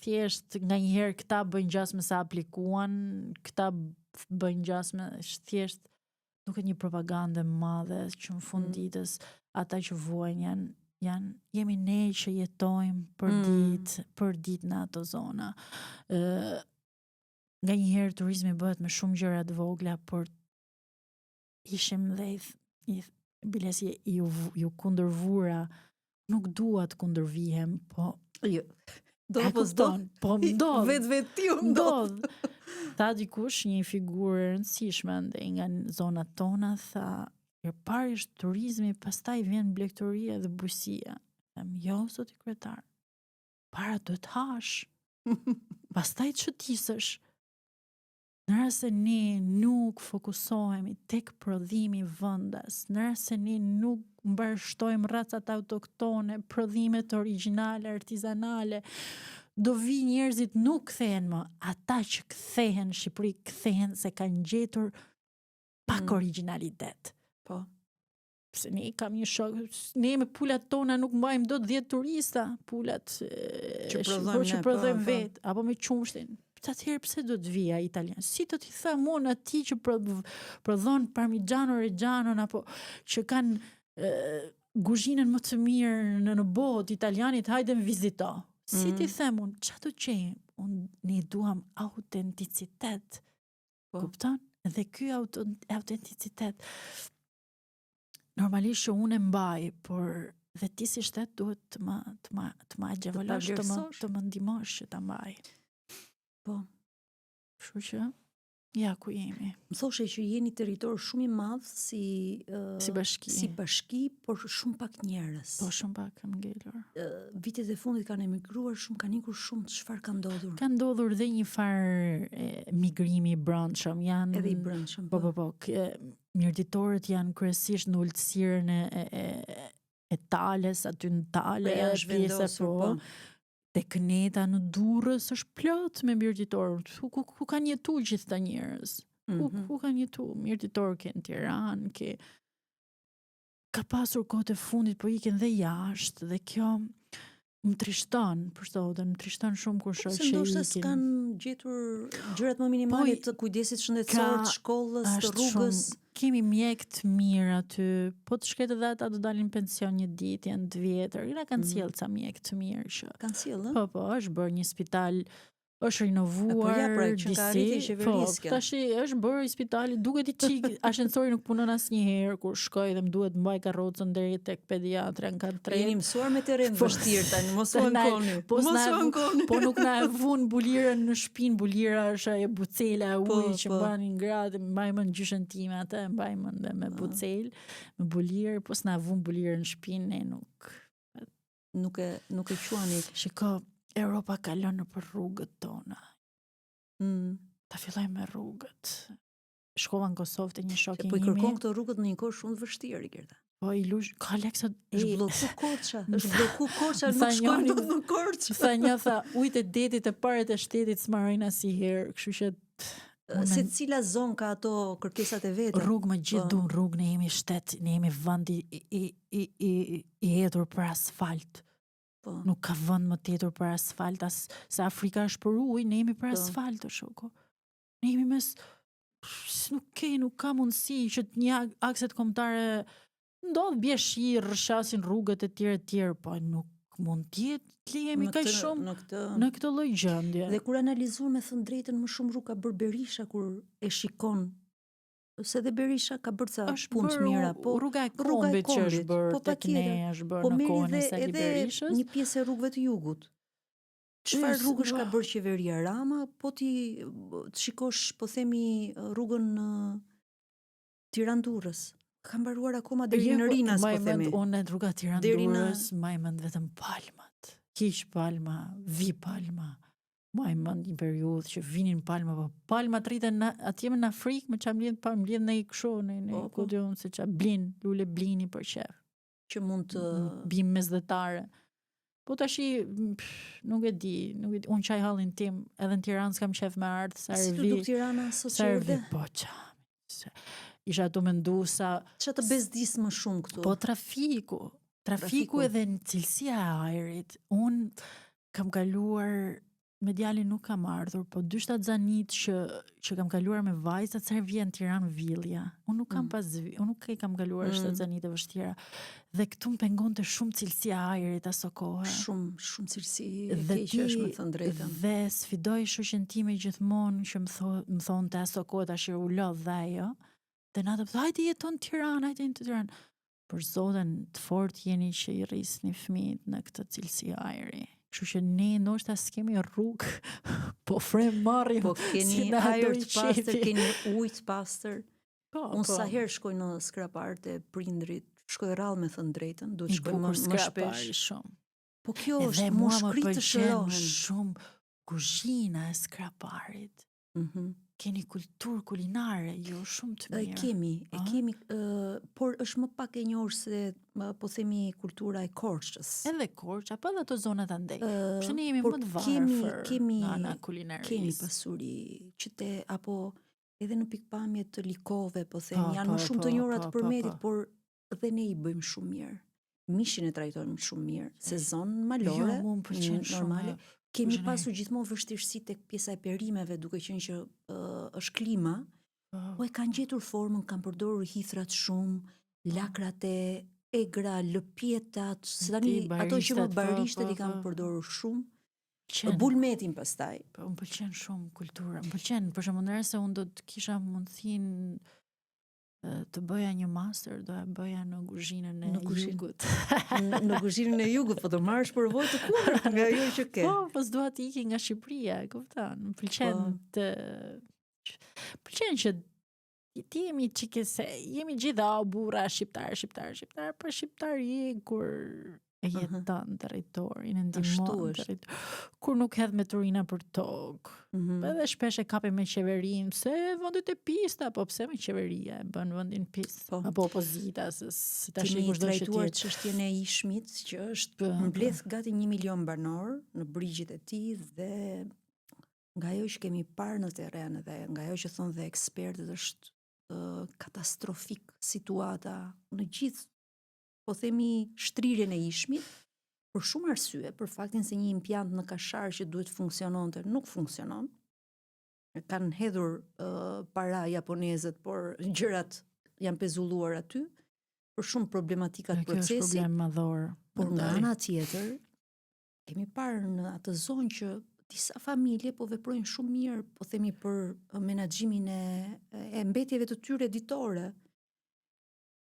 thjesht nganjëherë këta bëjnë gjasme sa aplikuan, këta bëjnë gjasme, thjesht duket një propagandë madhe që në fund ditës ata që vuajnë jemi ne që jetojmë për ditë në ato zona. Nga një herë turizmi bëhet me shumë gjëra të vogla, por ishim dhe bilesi ju kundërvura, nuk dua të kundërvihem, po jo. Po ndodh. Vetë ndodh. Tha dikush një figurë e rëndësishme nga zonat tona, tha, parë është turizmi, pastaj vjen blegtoria dhe bujësia. Jo, zoti kryetar. Para do të hash. Pastaj të shëtisësh. Në rast se ne nuk fokusohemi tek prodhimi vendas, në rast se ne nuk mbarshtojmë racat autoktone, prodhimet origjinale, artizanale, do vi njerëzit nuk kthehen më, ata që kthehen në Shqipëri kthehen se kanë gjetur pak origjinalitet. Po. Se ne kam një shok, ne me pulat tona nuk mbajmë dot 10 turista, pulat që prodhojmë vetë, apo me qumshtin. Atëherë pse do të vija italian? Si do t'i thamon atij që prodhon Parmigiano Reggiano apo që kanë kuzhinën më të mirë në botë, italianit hajde më vizito. Si t'i themun, çfarë do gjejmë? Ne duam autenticitet. Kupton? Dhe ky autenticitet normalisht që unë e mbaj, por dhe ti si shtet duhet të më agjevolosh, të më ndihmosh që ta mbaj. Po. Kështu që ja ku jemi. Më thoshe që jeni territor shumë i madh si bashki, por shumë pak njerëz. Po shumë pak kam ngelur. Vitet e fundit kanë emigruar shumë, kanë ikur shumë, çfarë ka ndodhur? Ka ndodhur dhe një farë migrimi i brendshëm, janë edhe i brendshëm. Po. Mirëditorët janë kryesisht në ulësirën e Tales, aty në Tale, pjesa po. Te Këneta në Durrës është plot me mirëditorë. Ku kanë jetu gjithë ta njerëz? Ku kanë jetu? Mirëditorë ke në Tiranë, ka pasur kohët e fundit, po iken dhe jashtë, dhe kjo më trishton, për sot, më trishton shumë kur shoh që ikin. Se ndoshta s'kan gjetur gjërat më minimale të kujdesit shëndetësor, të shkollës, të rrugës. Kemi mjek të mirë aty, po të shkretë dhe ata do dalin pension një ditë, janë 2 vjetër. Ina kanë sjellë ca mjek të mirë që. Kanë sjellë? Po, është bërë një spital, është rinovuar disi. Tash është bërë i spitali, duket i çik, ashensori nuk punon asnjëherë, kur shkoj dhe më duhet mbaj karrocën deri tek pediatra në kat 3. Jeni mësuar me terren vështirë tani, mos u ankoni. Po nuk na e vun bulirën në shtëpinë, bulira është ajo bucela e ujit që mbanin gratë, mbajmë në gjyshën time atë, mbajmë me bucel, me bulirë, po s'na vun bulirën në shtëpinë, ne nuk e quani. Shiko, Europa kalon në për rrugët tona. Ta fillojmë me rrugët. Shkova në Kosovë të një shokin po i kërkon këto rrugët në një kohë shumë të vështirë, Gerta. Po i lush, ka leksa... është bloku Korça, nuk shkojmë do në Korçë. Tha, ujtë e detit e paret e shtetit s'marrojnë asnjëherë, kështu që... Se cila zonë ka ato kërkesat e veta? Rrugë më gjithë dun, rrugë ne jemi shtet, ne jemi vend i hetur për asfalt. Nuk ka vend më tjetër për asfalt, se Afrika është për ujë, ne jemi për asfalt, shoko. Ne jemi mes, nuk ka mundësi që një akset kombëtare ndodh bie shi, rrshasin rrugët e tjera, po nuk mund tjetë të jemi kaq shumë në këtë lloj gjendje. Dhe kur analizuar me thënë drejtën, më shumë rrugë ka bërë Berisha kur e shikon. Se dhe Berisha ka bërë ca punë të mira, po rruga e Kombit që është bërë tek ne, është bërë në kohën e Sali Berishës. Një pjesë e rrugëve të jugut. Çfarë rrugësh ka bërë qeveria Rama, po ti shikosh, po themi rrugën Tiranë-Durrës. Ka mbaruar akoma deri në Rinas, po themi. Unë rruga Tiranë-Durrës, mbajmend vetëm palmat. Kish palma, vi palma. Mbajmend një periudhë që vinin palma, po palmat rriten atje në Afrikë, me çam lidh palmë, lidh në i kështu, në kudion se ça blin, lule blini për shef. Që mund të bim mesdhetare. Po tash nuk e di, unë çaj hallin tim, edhe në Tiranë s'kam qef me ardh, sa Si të duk Tirana asociate? Po isha të mendu sa... Që të bezdis më shumë këtu? Po trafiku edhe në cilësia e ajrit. Unë kam kaluar me djalin nuk kam ardhur, po 2-7 zanit që kam kaluar me vajzat, sa herë vjen në Tiranë villja. Unë nuk kam unë nuk e kam kaluar 7 zanit e vështira. Dhe këtu më pengonte shumë cilësia e ajrit aso kohë. Shumë cilësi e keqe është, me thënë drejtën. Dhe sfidoj shoqen time gjithmonë që më thonte aso kohë tash u lodh dhe ajo. Dhe natë më hajde jeton në Tiranë, hajde në Tiranë. Për zoten të fort jeni që i rrisni fëmijët në këtë cilësi ajri. Kështu që ne ndoshta s'kemi rrugë, po frem marrim. Po keni ajër të pastër, keni ujë të pastër. Unë sa herë shkoj në skrapart e prindrit, shkoj rrallë me thënë drejtën, duhet shkoj më shpesh. Po kjo është mushkrit të shërohen. Shumë kuzhina e skraparit. Keni kulturë kulinare, jo shumë të mirë. E kemi, por është më pak e njohur se po themi kultura e Korçës. Edhe Korça, apo edhe ato zonat andej. Kështu ne jemi më të varfër në ana kulinarisë. Kemi pasuri qyte apo edhe në pikpamje të likove, po themi, janë më shumë të njohura të përmetit, por dhe ne i bëjmë shumë mirë. Mishin e trajtojmë shumë mirë, sezon malore, normale. Kemi pasur gjithmonë vështirësi tek pjesa e perimeve, duke qenë që është klima, po e kanë gjetur formën, kanë përdorur hithrat shumë, lakrat e egra, lëpjetat, ato që më barishtet i kanë përdorur shumë. Bulmetin pastaj. Po më pëlqen shumë kultura. Më pëlqen, për shembull, nëse unë do të kisha mundësinë të bëja një master, do e bëja në kuzhinën e jugut. Në kuzhinën e jugut, po të marrësh përvojë të kundërt nga ajo që ke. Po s'dua të iki nga Shqipëria, e kupton? Më pëlqen që ti jemi çike se jemi gjithë burra shqiptar, por shqiptari kur e jeton territorin, e ndihmon territorin. Kur nuk hedh me turina për tokë. Edhe shpesh e kapi me qeverinë, se vendet e pista, po pse me qeveria e bën vendin pistë? Apo opozita, se tash i kushdo që trajtuar çështjen e Ishmit, që është mbledh gati 1 milion banor në brigjit e tij, dhe nga ajo që kemi parë në terren dhe nga ajo që thonë dhe ekspertët, është katastrofik situata në gjithë, po themi, shtrirjen e Ishmit, për shumë arsye, për faktin se një impiant në Kashar që duhet funksiononte, nuk funksionon. Kanë hedhur para japonezët, por gjërat janë pezulluar aty, për shumë problematika të procesit. Kjo është problem madhor. Por nga ana tjetër, kemi parë në atë zonë që disa familje po veprojnë shumë mirë, po themi, për menaxhimin e mbetjeve të tyre ditore.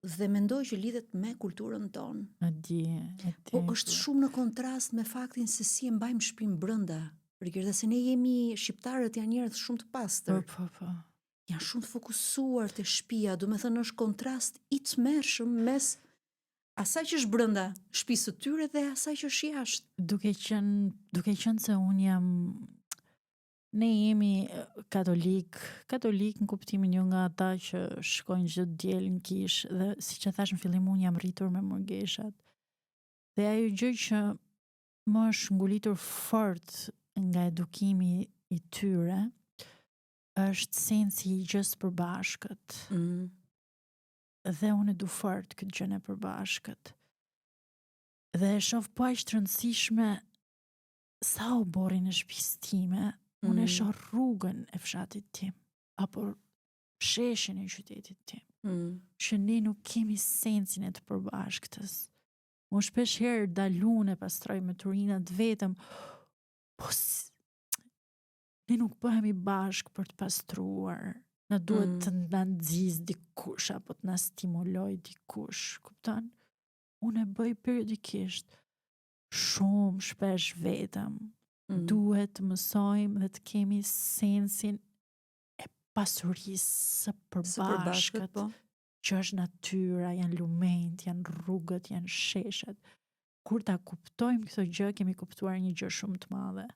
Dhe mendoj që lidhet me kulturën tonë. Po është shumë në kontrast me faktin se si e mbajmë shtëpinë brenda. Përgjithë se ne jemi shqiptarët, janë njerëz shumë të pastër. Po. Janë shumë të fokusuar te shtëpia, do me thënë është kontrast i tmerrshëm mes asaj që është brenda shtëpisë së tyre dhe asaj që është jashtë. Duke qenë se unë jam, ne jemi katolik në kuptimin jo nga ata që shkojnë çdo diel në kish, dhe siç e thash në fillim, unë jam rritur me murgeshat. Dhe ajo gjë që më është ngulitur fort nga edukimi i tyre është sensi i gjës përbashkët. Dhe unë e du fort këtë gjën e përbashkët. Dhe e shoh po aq të rëndësishme sa u bori në shtëpisë time. Unë e shoh rrugën e fshatit tim, apo sheshin e qytetit tim, që ne nuk kemi sensin e të përbashkëtës. Unë shpesh herë dalun e pastroj me turinat vetëm, po ne nuk bëhemi bashkë për të pastruar. Na duhet të na nxjiz dikush apo të na stimuloj dikush, kupton? Unë e bëj periodikisht, shumë shpesh vetëm. Duhet të mësojmë dhe të kemi sensin e pasurisë së përbashkët, që është natyra, janë lumenjt, janë rrugët, janë sheshat. Kur ta kuptojmë këtë gjë, kemi kuptuar një gjë shumë të madhe.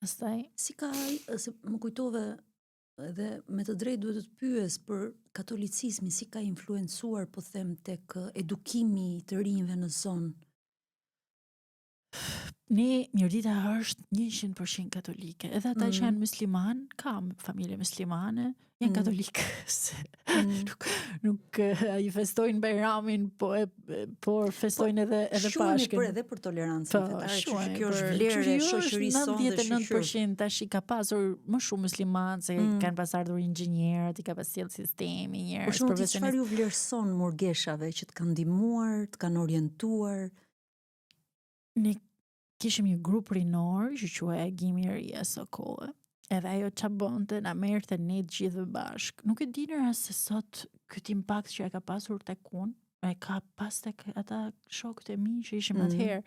Pastaj, si ka, se më kujtove edhe me të drejtë duhet të pyes për katolicizmin, si ka influencuar, po them, tek edukimi të rinjve në zonë. Ne, Mirdita është 100% katolike. Edhe ata që janë musliman, kam familje muslimane, janë katolik, nuk i festojnë Bajramin, por festojnë edhe Pashkën. Për edhe për tolerancën fetare, që kjo është vlerë e shoqërisë sonë dhe 99% tash i ka pasur më shumë muslimanë se kanë pas ardhur inxhinierët, i ka pas sjell sistemi, njerëz profesionistë. Por çfarë ju vlerëson murgeshave që të kanë ndihmuar, të kanë orientuar? Ne kishim një grup rinor që quhej Agimi i Ri aso kohë. Edhe ajo që bënte na merrte ne të gjithë bashk. Nuk e di nëra se sot këtë impakt që e ka pasur tek unë, e ka pas tek ata shokët e mi që ishim atëherë.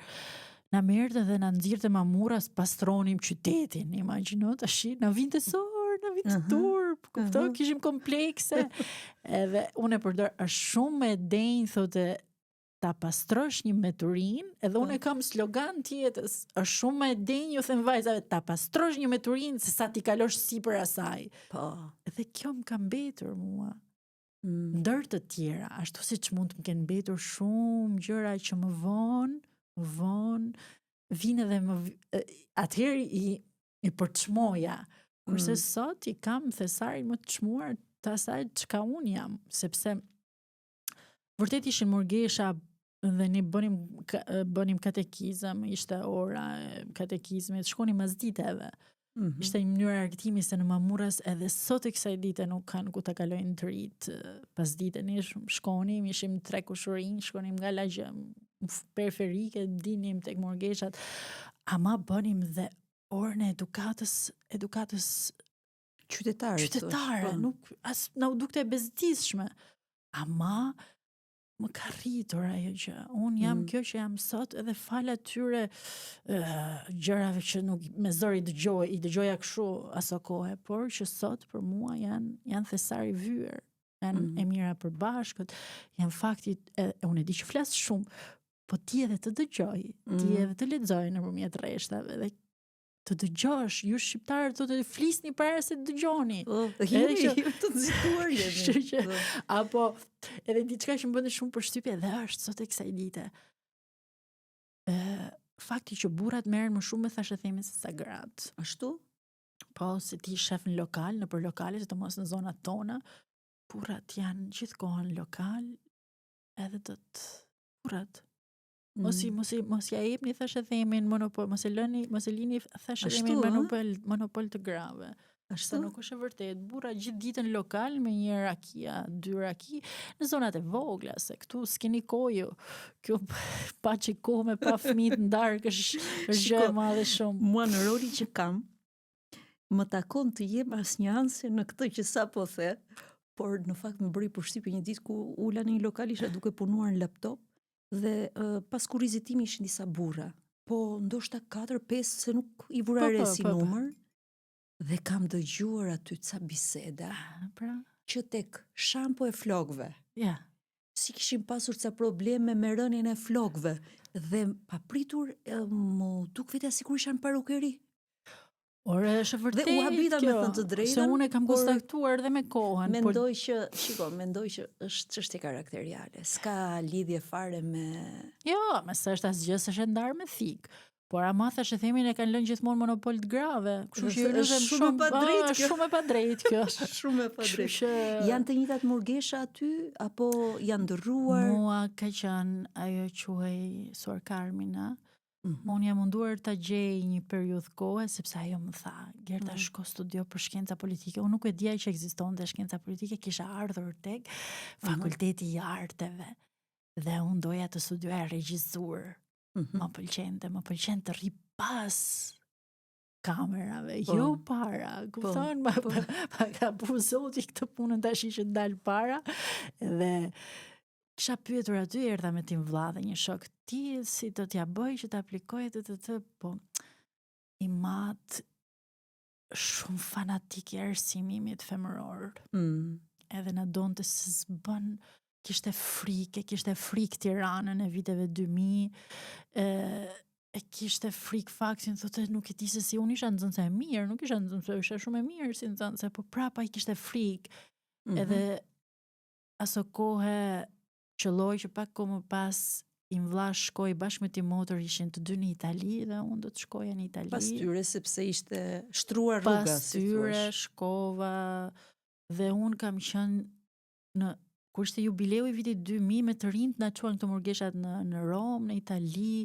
Na merrte dhe na nxirrte mamuras, pastronim qytetin, imagjino tash, na vinte sor, na vinte turp, kupton, kishim komplekse. Edhe unë e përdor shumë e denj, thotë ta pastrosh një meturin, edhe unë kam slogan tjetës, është shumë e denjë, ju them vajzave, ta pastrosh një meturin, se sa ti kalosh sipër asaj. Po. Edhe kjo më ka mbetur mua. Ndër të tjera, ashtu si që mund të më kenë mbetur shumë gjëra që më vonë, vinë edhe më, atëherë i përçmoja, kurse sot i kam thesarin më të çmuar të asaj çka unë jam, sepse vërtet ishin murgesha dhe ne bënim katekizëm, ishte ora katekizmit, shkonim masditeve. Ishte një mënyrë argëtimi se në Mamuras edhe sot e kësaj dite nuk kanë ku ta kalojnë të rritë pas dite. Ne shkonim, ishim 3 kushurinj, shkonim nga lagje periferike, dinim tek murgeshat, ama bënim dhe orën e edukatës qytetare, nuk as na u dukte e bezdisshme. Ama më ka rritur ajo gjë. Unë jam kjo që jam sot edhe fal atyre gjërave që nuk me zor i dëgjoja kështu aso kohë, por që sot për mua janë thesar i vyer, janë e mira për bashkët, janë fakti, unë e di që flas shumë, po ti edhe të dëgjoj, ti edhe të lexoj nëpërmjet rreshtave dhe të dëgjosh, ju shqiptarët të flisni para se të dëgjoni. Edhe që të nxituar jemi. Apo edhe diçka që më bënte shumë përshtypje dhe është sot e kësaj dite. Fakti që burrat merren më shumë me thashë themi se sa gratë. Ashtu? Po, se ti shef në lokal, nëpër lokale, të mos në zonat tona, burrat janë gjithkohën lokal, edhe burrat. Mos ja jepni thashë themin monopol, mos e lini thashë themin monopol të grave. Ashtu nuk është e vërtet. Burra gjithë ditën lokal me 1 rakia, 2 raki, në zonat e vogla, se këtu s'keni kohë. Kjo pa që kohë me pa fëmijë të ndarkë është gjë e madhe shumë. Mua në rolin që kam, më takon të jem asnjë anse në këtë që sapo the, por në fakt më bëri përshtypje një ditë ku ula në një lokal, isha duke punuar në laptop. Dhe pas kurizitimi ishin disa burra, po ndoshta 4-5 se nuk i vura re si numër, dhe kam dëgjuar aty ca biseda, që tek shampo e flokëve, si kishin pasur ca probleme me rënien e flokëve, dhe papritur më duk vetja sikur isha në parukeri. Ore, është vërtet dhe u habita kjo, me thënë të drejtën, se unë e kam kontaktuar dhe me kohën. Mendoj që është çështje karakteriale, s'ka lidhje fare me... Jo, me së është asgjë s'është ndarë me thik. Por ama thashë themin e kanë lënë gjithmonë monopol të grave. Kështu që është shumë e padrejtë kjo. Shumë e padrejtë kjo. Shumë e padrejtë. Janë të njëjtat murgesha aty apo janë ndërruar? Mua ka qenë ajo quhej Suar Karmina. Unë jam munduar ta gjej një periudhë kohe, sepse ajo më tha, Gerta shko studio për shkenca politike. Unë nuk e dija që ekzistonte shkenca politike, kisha ardhur tek fakulteti i arteve. Dhe unë doja të studioja regjisur. Më pëlqen të rri pas kamerave, jo para. Kupton, ma ka bu zoti këtë punën tash që dal para. Dhe kisha pyetur aty, erdha me tim vlla dhe një shok, ti si do t'ja bëj që t'aplikoj po i mat shumë fanatik i arsimimit femëror. Edhe na donte se s'bën, kishte frikë Tiranën e viteve 2000, e kishte frikë faktin, thotë nuk e di se si unë isha nxënëse e mirë, nuk isha nxënëse, isha shumë e mirë si nxënëse, po prapa i kishte frikë. Edhe aso kohë qëlloj që pak kohë më pas i vlla shkoj bashkë me Timotër, ishin të dy në Itali dhe unë do të shkoja në Itali. Pas tyre sepse ishte shtruar rruga, pas tyre shkova Dhe unë kam qenë kur ishte jubileu i vitit 2000 me të rinjt na çuan këto murgeshat në Rom, në Itali.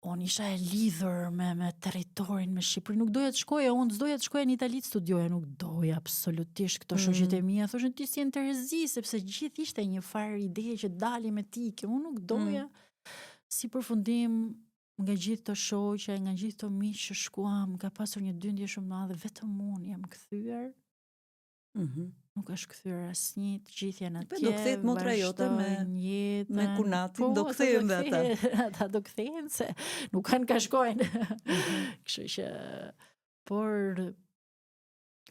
Unë isha e lidhur me territorin, me Shqipërinë, nuk doja të shkoja, unë s'doja të shkoja në Itali të studioja, nuk doja absolutisht. Këto shoqet e mia thoshin ti si je në Terezi, sepse gjithë ishte një farë ide që dalim etike, unë nuk doja. Si përfundim, nga gjithë të shoqja, nga gjithë të miq që shkuam, ka pasur një dyndje shumë të madhe, vetëm unë jam kthyer. Nuk është kthyer asnjë, të gjithë janë atje. Do kthehet motra jote me kunatin, do kthehen dhe ata. Ata do kthehen se nuk kanë ka shkojnë. Kështu që por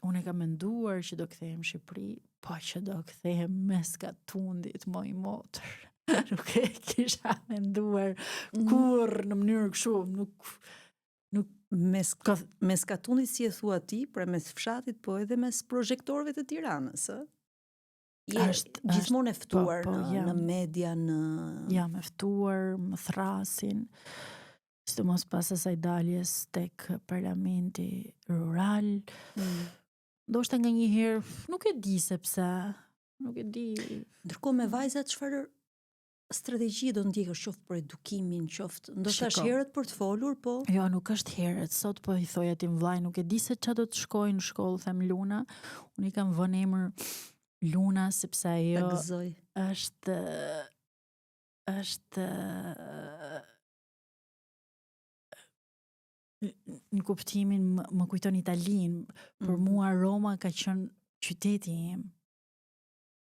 unë e kam menduar që do kthehem në Shqipëri, po që do kthehem mes katundit moj motër. Nuk e kisha menduar kur në mënyrë kështu, nuk mes katundit si e thua ti, pra mes fshatit, po edhe mes projektorëve të Tiranës, ë? Gjithmonë e ftuar në media, Jam e ftuar, më thrasin, sidomos pas asaj daljes tek parlamenti rural. Ndoshta nga një herë, nuk e di sepse, nuk e di. Ndërkohë me vajzat çfarë strategji do ndjekësh, qoftë për edukimin, qoftë ndoshta është herët për të folur, po. Jo, nuk është herët. Sot po i thoja tim vllai, nuk e di se ç'a do të shkojë në shkollë, them Luna. Unë i kam vënë emër Luna sepse ajo është në kuptimin më kujton Italinë. Për mua Roma ka qenë qyteti im.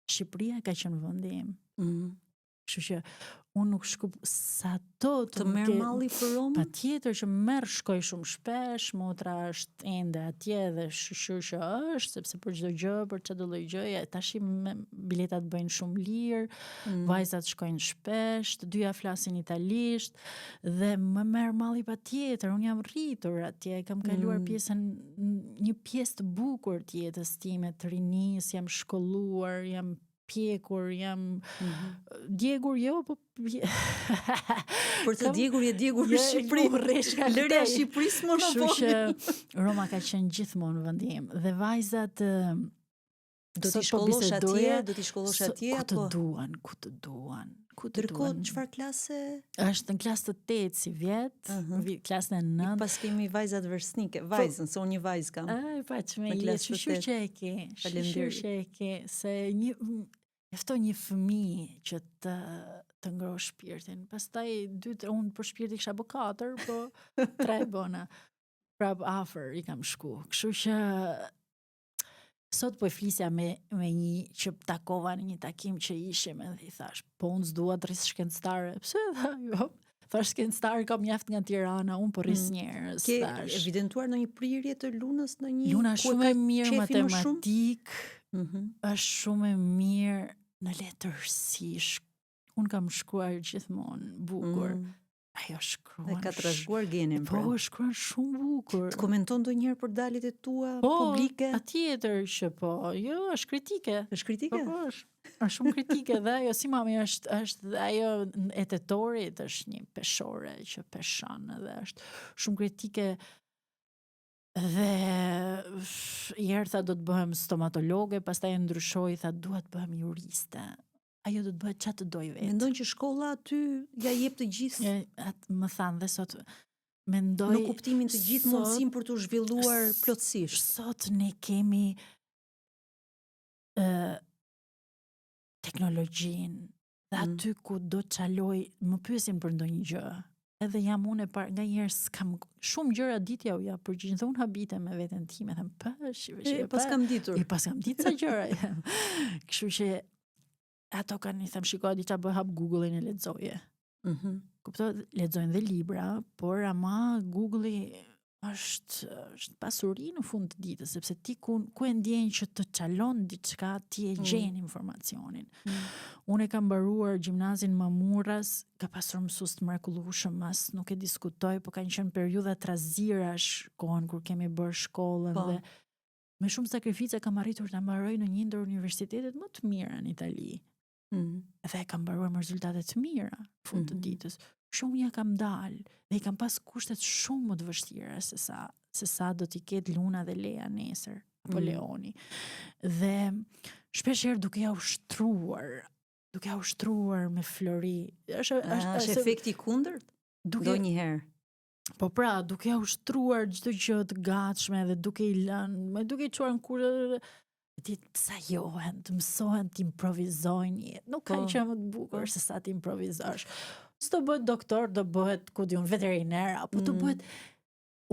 Shqipëria ka qenë vendi im. Kështu që unë nuk sa të merr malli për Romën. Patjetër që shkoj shumë shpesh, motra është ende atje dhe shqyr që është, sepse për çdo gjë, për çdo lloj gjëje, tash biletat bëjnë shumë lirë, vajzat shkojnë shpesh, të dyja flasin italisht dhe më merr malli patjetër. Unë jam rritur atje, kam kaluar një pjesë të bukur të jetës time, të rinisë, jam shkolluar, jam pjekur, jam djegur, jo, po për të djegur je djegur në Shqipëri. Lërja e Shqipërisë më në Kështu që Roma ka qenë gjithmonë vendi im. Dhe vajzat do t'i shkollosh atje, ku të duan. Ndërkohë çfarë klase? Është në klasë të 8 si vjet, klasën e 9. Pas kemi vajzat vërsnike, vajzën, se unë një vajzë kam. Me jetë, shqyr që e ke. Shqyr që e ke, se efton një fëmijë që të ngrohë shpirtin. Pastaj 2, unë për shpirti kisha bë 4, po 3 bona. Prap afër i kam shku. Kështu që sot po e flisja me një që takova në një takim që ishim dhe i thash, po unë s'dua të rris shkencëtare. Pse dha, jo. Thash shkencëtare kam mjaft nga Tirana, unë po rris njerëz. Ke evidentuar në një prirje të Lunës në një Luna shumë e mirë matematik, është shumë e mirë në letërsi. Unë kam shkruar gjithmonë bukur. Ajo shkruan. Dhe ka trashëguar genin. Po, shkruan shumë bukur. Të komenton ndonjëherë për daljet e tua publike? Po, patjetër që po. Jo, është kritike. Është kritike? Po, është shumë kritike dhe ajo si mami është ajo e tetorit është një peshore që peshon dhe është shumë kritike. Dhe herë tha do të bëhem stomatologe, pastaj ndryshoi, tha dua të bëhem juriste. Ajo do të bëhet çfarë të doj vetë. Mendon që shkolla aty ja jep të gjithë? Më thanë dhe sot mendoj në kuptimin të gjithë mundësim për të zhvilluar plotësisht. Sot ne kemi teknologjinë dhe aty ku do të çaloj, më pyesin për ndonjë gjë. Edhe jam unë e parë, nga njerë s'kam shumë gjëra ditja u ja përgjigjen dhe unë habite me veten time, them pas kam ditur. Pas kam ditë sa gjëra. Kështu që ato kanë i them shikoja diçka bëj hap Google-in e lexoje. Kuptohet, lexojnë dhe libra, por ama Google-i është pasuri në fund të ditës, sepse ti ku e ndjen që të çalon diçka, ti e gjen informacionin. Unë e kam mbaruar gjimnazin Mamurras, ka pasur mësues të mrekullueshëm, as nuk e diskutoj, po kanë qenë periudha trazirash kohën kur kemi bërë shkollën dhe me shumë sakrifica kam arritur ta mbaroj në një ndër universitetet më të mira në Itali. Dhe kam mbaruar me rezultate të mira në fund të ditës. Shumë ja kam dalë dhe i kam pas kushtet shumë më të vështira se sa do t'i ketë Luna dhe Lea nesër. Napoleoni. Dhe shpesh herë duke ja ushtruar me Flori. Është efekti kundërt? Ndonjëherë. Po pra, duke ja ushtruar çdo gjë të gatshme dhe duke i lënë, duke i çuar në kurrë ti të sajohen, të mësohen të improvizojnë jetë. Nuk ka gjë më të bukur se sa të improvizosh. S'do bëhet doktor, do bëhet ku diun veteriner, apo do bëhet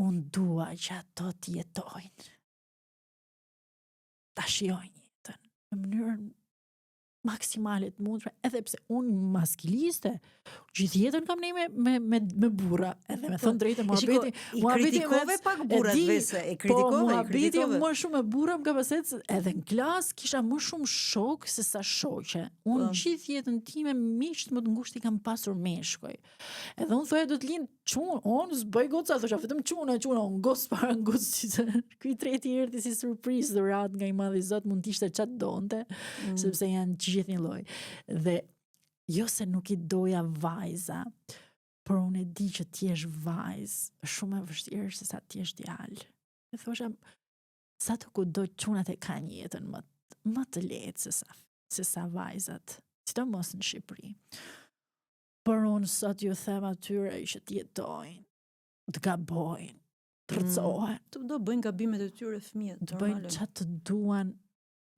unë dua që ato të jetojnë. Ta shijojnë jetën në mënyrën maksimale të mundshme, edhe pse unë maskiliste, gjithë jetën kam ne me burra, edhe me thënë drejtë muhabeti. Kritikove pak burrat vese, e kritikove. Muhabeti më shumë me burra më ka paset, edhe në klas kisha më shumë shok se sa shoqe. Unë gjithë jetën time miqt më të ngushtë i kam pasur meshkuj. Edhe unë thoya do të lind çun, unë s'bëj goca, thosha vetëm çuna, unë gos para gos. Ky treti erdhi si surprizë dhurat nga i madhi Zot, mund të ishte çat donte, sepse janë gjithë një lloj. Dhe jo se nuk i doja vajza, por unë e di që ti je vajzë, shumë e vështirë se sa ti je djalë. E thosha, sa të kudo çunat e kanë jetën më të lehtë se sa vajzat, sidomos në Shqipëri. Por unë sot ju them atyre që të jetojnë, të gabojnë, të rrëcohen. Të do bëjnë gabimet e tyre fëmijët. Të bëjnë çfarë të duan,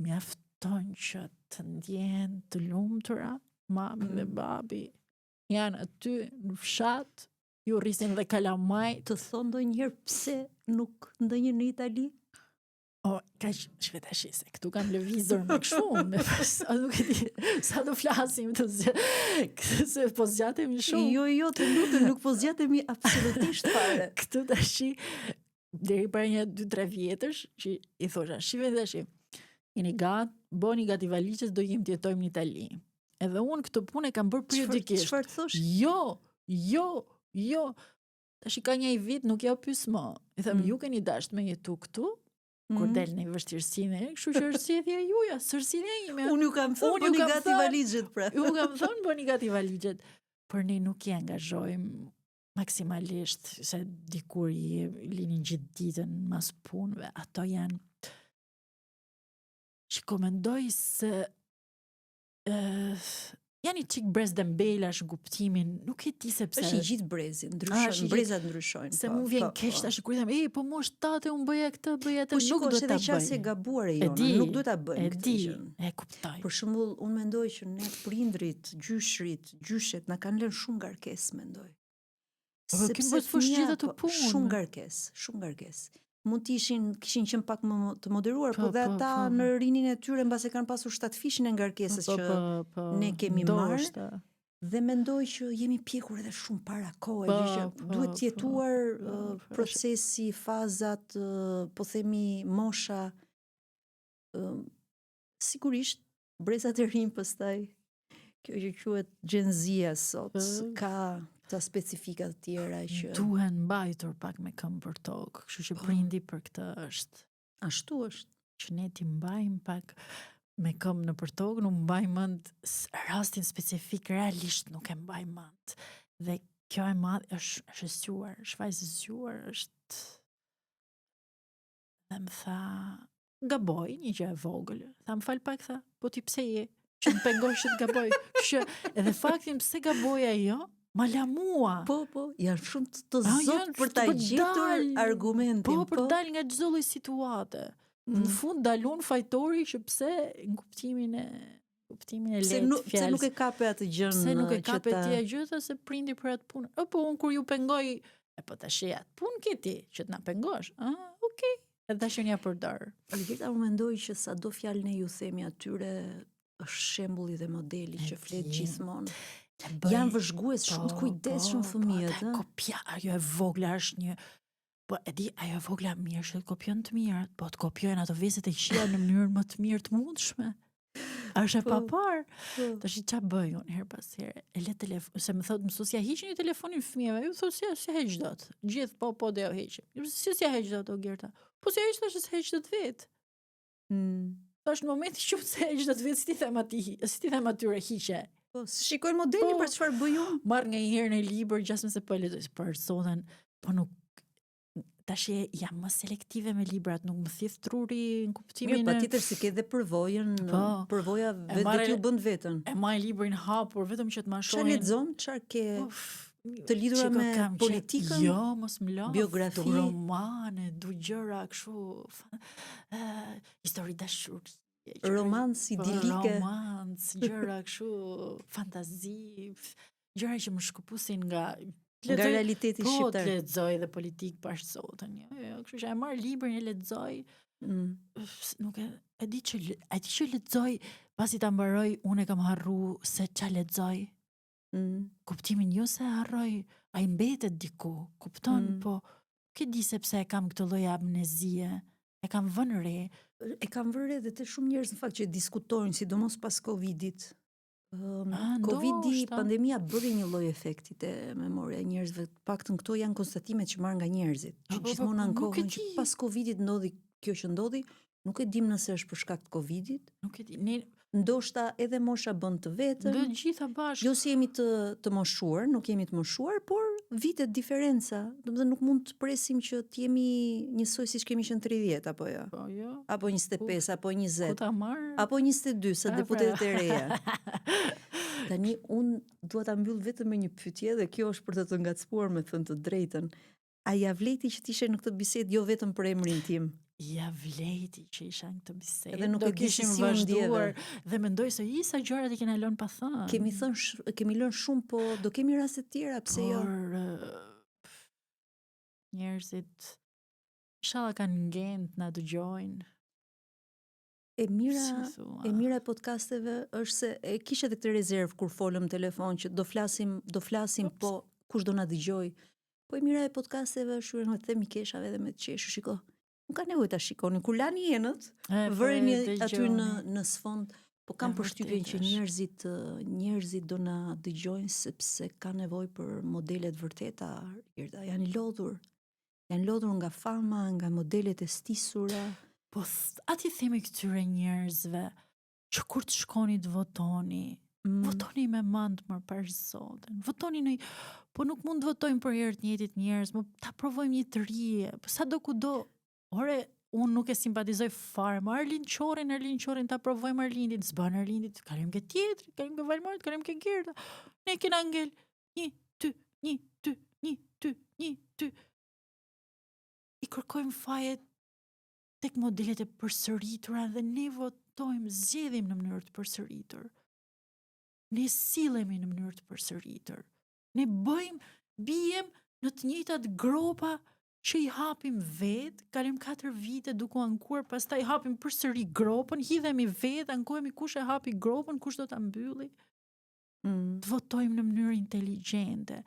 mjafton që të ndjehen të lumtura, mami dhe babi janë aty në fshat, ju rrisin dhe kalamaj. Të thonë ndonjëherë pse nuk ndonjë në Itali? Ka shvetashi se këtu kam lëvizur me shumë, nuk e di, sa do flasim se po zgjatemi shumë. Jo, të lutem, nuk po zgjatemi absolutisht fare. Këtu tashi, deri para një 2-3 vjetësh, që i thosha, shive tashi, jeni gatë, bëni gati valizhes, do jemi të jetojmë në Itali. Edhe unë këtë punë e kam bërë periodikisht. Çfarë thosh? Jo. Tash ka një vit nuk ja pyes më. I them, ju keni dashur me jetu këtu? Kur del në vështirësinë, kështu që është sjellja juaja, sërsillja ime. Unë ju kam thënë bëni gati valizhet pra. Ju kam thënë bëni gati valizhet. Por ne nuk i angazhojmë maksimalisht, se dikur i linin gjithë ditën mas punëve. Ato janë që komendoj se janë i qik brez dhe mbelash në kuptimin, nuk e ti sepse... është i gjithë brezi, ndryshojnë, brezat ndryshojnë. Se mu vjen keq tash kur i them, po mo shtate, unë bëja këtë, bëja të, nuk duhet ta bëj. Po qase gabuar e jona, nuk duhet ta bëjmë këtë gjë. E kuptoj. Për shembull, unë mendoj që ne prindrit, gjyshet na kanë lënë shumë ngarkesë, mendoj. Sepse fëmijët të punë. Shumë ngarkesë. Mund të kishin qenë pak më të moderuar, por dhe ata në rinin e tyre mbase kanë pasur 7 fishin e ngarkesës që ne kemi marrë. Dhe mendoj që jemi pjekur edhe shumë para kohë, që duhet të jetuar procesi, fazat, po themi mosha. Sigurisht brezat e rinj pastaj, kjo që quhet Gen Z sot, ka ta specifikat tjera që duhen mbajtur pak me këmbë për tokë, kështu që prindi për këtë është. Ashtu është. Që ne ti mbajmë pak me këmbë në për tokë, nuk mbajmë mend rastin specifik, realisht nuk e mbajmë mend. Dhe kjo e madh është zgjuar, shvajzë zgjuar është. Dhe më tha, gaboj, një gjë e vogël. Tha, më fal pak, tha, po ti pse je? Që më pengosh që të gaboj. Kështu edhe faktin pse gaboja jo, ma la mua. Po, janë shumë të zotë për ta gjetur argumentin. Po, për dal nga çdo lloj situate. Në fund dalun fajtori që pse në kuptimin e lehtë fjalës. Pse nuk e kape atë gjën. Pse nuk e kape ti gjëta se prindi për atë punë. Po unë kur ju pengoj, po tash atë punë ke ti që të na pengosh. Okay. Edhe tash unë ja përdor. Gjithë unë mendoj që sado fjalë ne ju themi atyre është shembulli dhe modeli që flet gjithmonë. Janë vëzhgues shumë të kujdesshëm fëmijët, kopja, ajo e vogla është një, po e di, ajo e vogla mirë që të kopjon të mirët, po të kopjojnë ato veset e këqija në mënyrën më të mirë të mundshme. Është e papar. Tash ç'a bëj unë her pas here? E le telefon, se më thotë mësuesja hiqni telefonin fëmijëve. Ju thotë si heq dot. Gjithë po do ja heqim. Si heq dot o Gerta? Po si heq tash se heq dot vet. Tash në momentin që se heq dot vet, si ti them atyre hiqe. Po, shikojnë modeli për çfarë bëj unë. Marr nga një herë në libër gjasmë se po lexoj për sonën, po nuk tash jam më selektive me librat, nuk më thith truri në kuptimin Mirë, patjetër si ke dhe përvojën, përvoja vetë ju bën vetën. E maj librin hapur vetëm që të ma shohin. Çfarë lexon, çfarë ke të lidhura me politikën? Jo, mos më lodh. Biografi, du romane, du gjëra kështu, histori dashuri. Romans idilike. Romans, gjëra kështu, fantazi, gjëra që më shkëpusin nga realiteti shqiptar. Po, të lexoj dhe politik bashkësotën. Kështu që e marr librin e lexoj. Nuk e di që lexoj, pasi ta mbaroj, unë e kam harru se ç'a lexoj. Kuptimin jo se harroj, ai mbetet diku, kupton, po ke di sepse e kam këtë lloj amnezie, e kam vënë re. E kam vënë re dhe të shumë njerëz në fakt që diskutojnë, sidomos pas Covidit. Covidi, pandemia bëri një lloj efekti te memoria e njerëzve. Paktën këto janë konstatimet që marr nga njerëzit. Gjithmonë ankohen që pas Covidit ndodhi kjo që ndodhi, nuk e dim nëse është për shkak të Covidit. Nuk e di. Ndoshta edhe mosha bën të vetën. Dhe gjitha bashkë. Jo si jemi të moshuar, nuk jemi të moshuar, por vitet diferenca. Domethënë nuk mund të presim që të jemi njësoj siç kemi qenë 30 apo jo. Po jo. Apo 25, apo 20. Ku ta marr? Apo 22 sa deputetët e reja. Tani unë dua ta mbyll vetëm me një pyetje dhe kjo është për të ngacmuar me thënë të drejtën. A ja vleti që t'ishe në këtë bisedë jo vetëm për emrin tim? Ja vleti që isha në këtë bisedë. Edhe nuk do e kishim si vazhduar dhe mendoj se sa gjërat i kena lënë pa thënë. Kemi lënë shumë, po do kemi raste të tjera, pse jo? Njerëzit inshallah kanë ngent na dëgjojnë. E mira e podcasteve është se e kisha edhe këtë rezervë kur folëm telefon që do flasim po kush do na dëgjoj. Po e mira e podcasteve është me themi keshave dhe me të qeshur, shiko. Nuk ka nevojë ta shikoni. Kur lani jenët, vëreni aty në sfond, po kam përshtypjen që njerëzit do na dëgjojnë sepse kanë nevojë për modele të vërteta. Janë lodhur nga fama, nga modelet e stisura. Po aty themi këtyre njerëzve që kur të shkoni të votoni, votoni me mend më parë Zotin. Votoni po nuk mund të votojmë për herë të njëjtit njerëz, më ta provojmë një të ri. Sa do kudo. Ore, unë nuk e simpatizoj fare me Arlind Qorin, ta provojmë Arlindin, s'bën Arlindit, kalim ke tjetri, kalim ke Valmart, kalim ke Gerda. Ne kena ngel 1, 2, 1, 2. I kërkojmë fajet tek modelet e përsëritura dhe ne votojmë, zgjedhim në mënyrë të përsëritur. Ne sillemi në mënyrë të përsëritur. Ne bijem në të njëjtat gropa që i hapim vetë, kalim 4 vite duke ankuar, pastaj hapim përsëri gropën, hidhemi vetë, ankohemi kush e hapi gropën, kush do ta mbylli. Të votojmë në mënyrë inteligjente.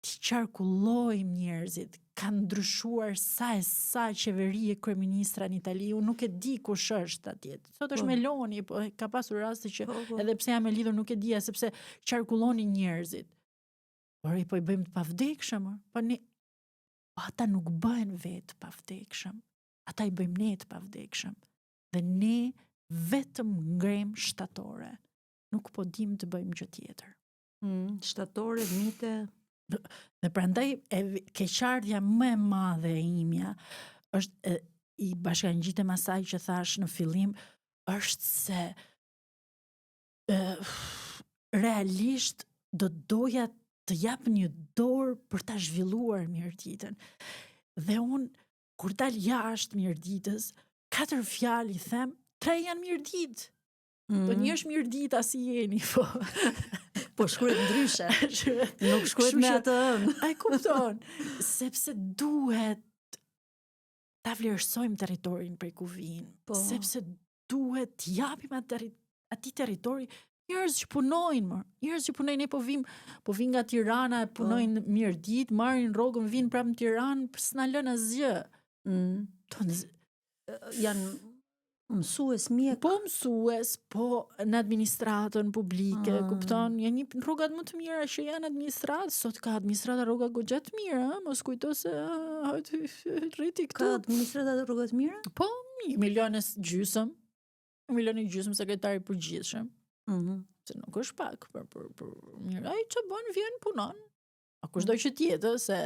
Të qarkullojmë njerëzit. Kanë ndryshuar sa qeveri e kryeministra në Itali, unë nuk e di kush është atje. Sot është Meloni, po ka pasur raste që edhe pse jam e lidhur nuk e dija sepse qarkullonin njerëzit. Por po i bëjmë të pavdekshëm, po ne ata nuk bëhen vetë pavdekshëm. Ata i bëjmë ne të pavdekshëm. Dhe ne vetëm ngrem shtatore. Nuk po dim të bëjmë gjë tjetër. Shtatore, mite. Dhe prandaj keqardhja më e madhe e imja është i bashkangjitem asaj që thash në fillim, është se realisht do doja të jap një dorë për ta zhvilluar mirëditën. Dhe unë, kur dal jashtë mirëditës, 4 fjalë i them, 3 janë mirëditë. Po një është mirëdita si jeni, po. Po shkruhet ndryshe. Nuk shkruhet me atë ënë. Ai kupton, sepse duhet ta vlerësojmë territorin prej ku vijnë, sepse duhet të japim atij territori njerëz që punojnë, ne po vim nga Tirana, punojnë mirëditë, marrin rrogën, vinë prapë në Tiranë, s'na lën asgjë. Janë mësues mjek. Po mësues, po në administratën publike, kupton, janë një rrugat më të mira që janë administratë, sot ka administrata rruga goxha të mira, mos kujto se rriti këtu. Ka administrata rruga të mira? Po, 1,5 milion sekretari i përgjithshëm. Se nuk është pak për mirë. Ai që bën, vjen punon. kushdo që tjetë, se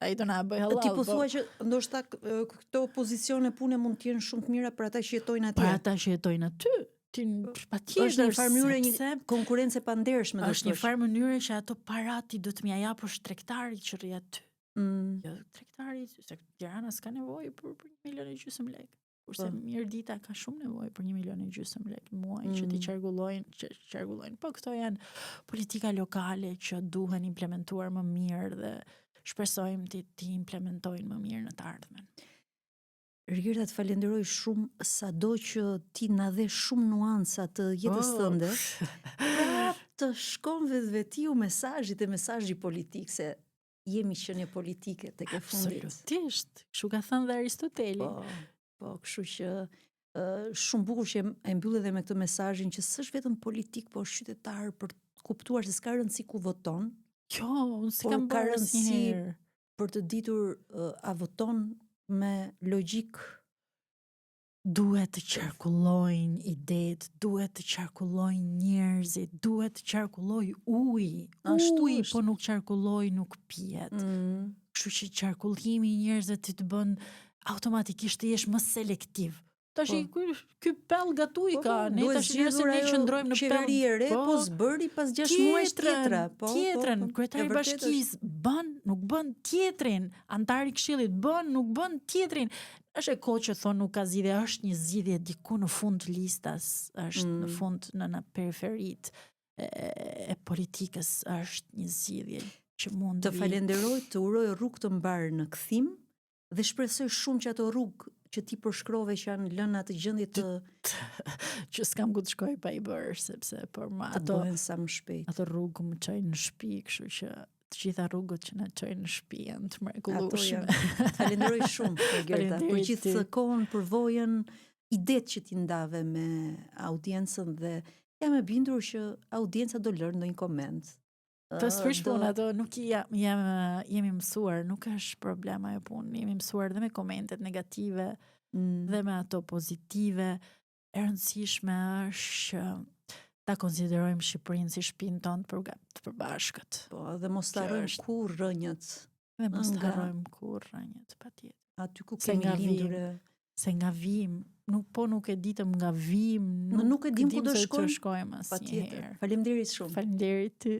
ai do na bëj halal. Ti po thua që ndoshta këto pozicione pune mund të jenë shumë të mira për ata që jetojnë atje. Për ata që jetojnë aty. Është një farë mënyrë një konkurrencë e pandershme. Është një farë mënyrë që ato parati do të m'ja japësh tregtarit që rri aty. Jo tregtarit, se Tirana s'ka nevojë për 1,5 milion lekë. Kurse Mirdita ka shumë nevojë për 1,5 milion lekë muaj që ti qargullojnë. Po këto janë politika lokale që duhen implementuar më mirë dhe shpresojmë ti implementojnë më mirë në të ardhmen. Rigirta, të falenderoj shumë, sado që ti na dhe shumë nuanca të jetës tënde. Të shkon vetiu mesazhit e mesazhi politik, se jemi qenie politike tek e fundit. Absolutisht. Kështu ka thënë dhe Aristoteli. Po, kështu që shumë bukur që e mbyll edhe me këtë mesazhin që s'është vetëm politik, por qytetar, për të kuptuar se s'ka rëndësi ku voton. Jo, unë s'kam bërë asnjëherë. Për të ditur a voton me logjik. Duhet të qarkullojnë idetë, duhet të qarkullojnë njerëzit, duhet të qarkulloj uji. Uji, po nuk qarkulloj, nuk pijet. Kështu që qarkullimi i njerëzve të bën automatikisht të jesh më selektiv. Tash ky pell gatuj ka, ne tash njerëzit ne qëndrojmë në qeveri e re, po s'bëri pas 6 muaj tjetra. Tjetrën, kryetari i bashkisë bën, nuk bën tjetrin, antari i këshillit bën, nuk bën tjetrin. Është e kohë që thonë nuk ka zgjidhje, është një zgjidhje diku në fund listas, është në fund në periferit e politikës, është një zgjidhje që mund të falenderoj, të uroj rrugë të mbar në kthim dhe shpresoj shumë që ato rrugë që ti përshkrove që janë lënë atë gjendje të që s'kam ku të shkoj pa i bërë, sepse për ma ato bëhen sa më shpejt. Ato rrugë më çojnë në shtëpi, kështu që të gjitha rrugët që na çojnë në shtëpi janë të mrekullueshme. Falenderoj shumë Gerta për gjithë kohën, përvojën, idetë që ti ndave me audiencën dhe jam e bindur që audienca do lërë ndonjë koment. Po s'përshpun ato, nuk jemi mësuar, nuk është problema e punë, jemi mësuar dhe me komentet negative dhe me ato pozitive. E rëndësishme është ta konsiderojmë Shqipërinë si shtëpinë tonë të përbashkët. Po, dhe mos të harrojmë kur rënjët. Dhe mos të harrojmë kur rënjët, patjetër. Aty ku kemi lindur. Se nga vim, nuk e ditëm nga vim, nuk e dim ku do shkojmë asnjëherë. Faleminderit shumë. Faleminderit ty.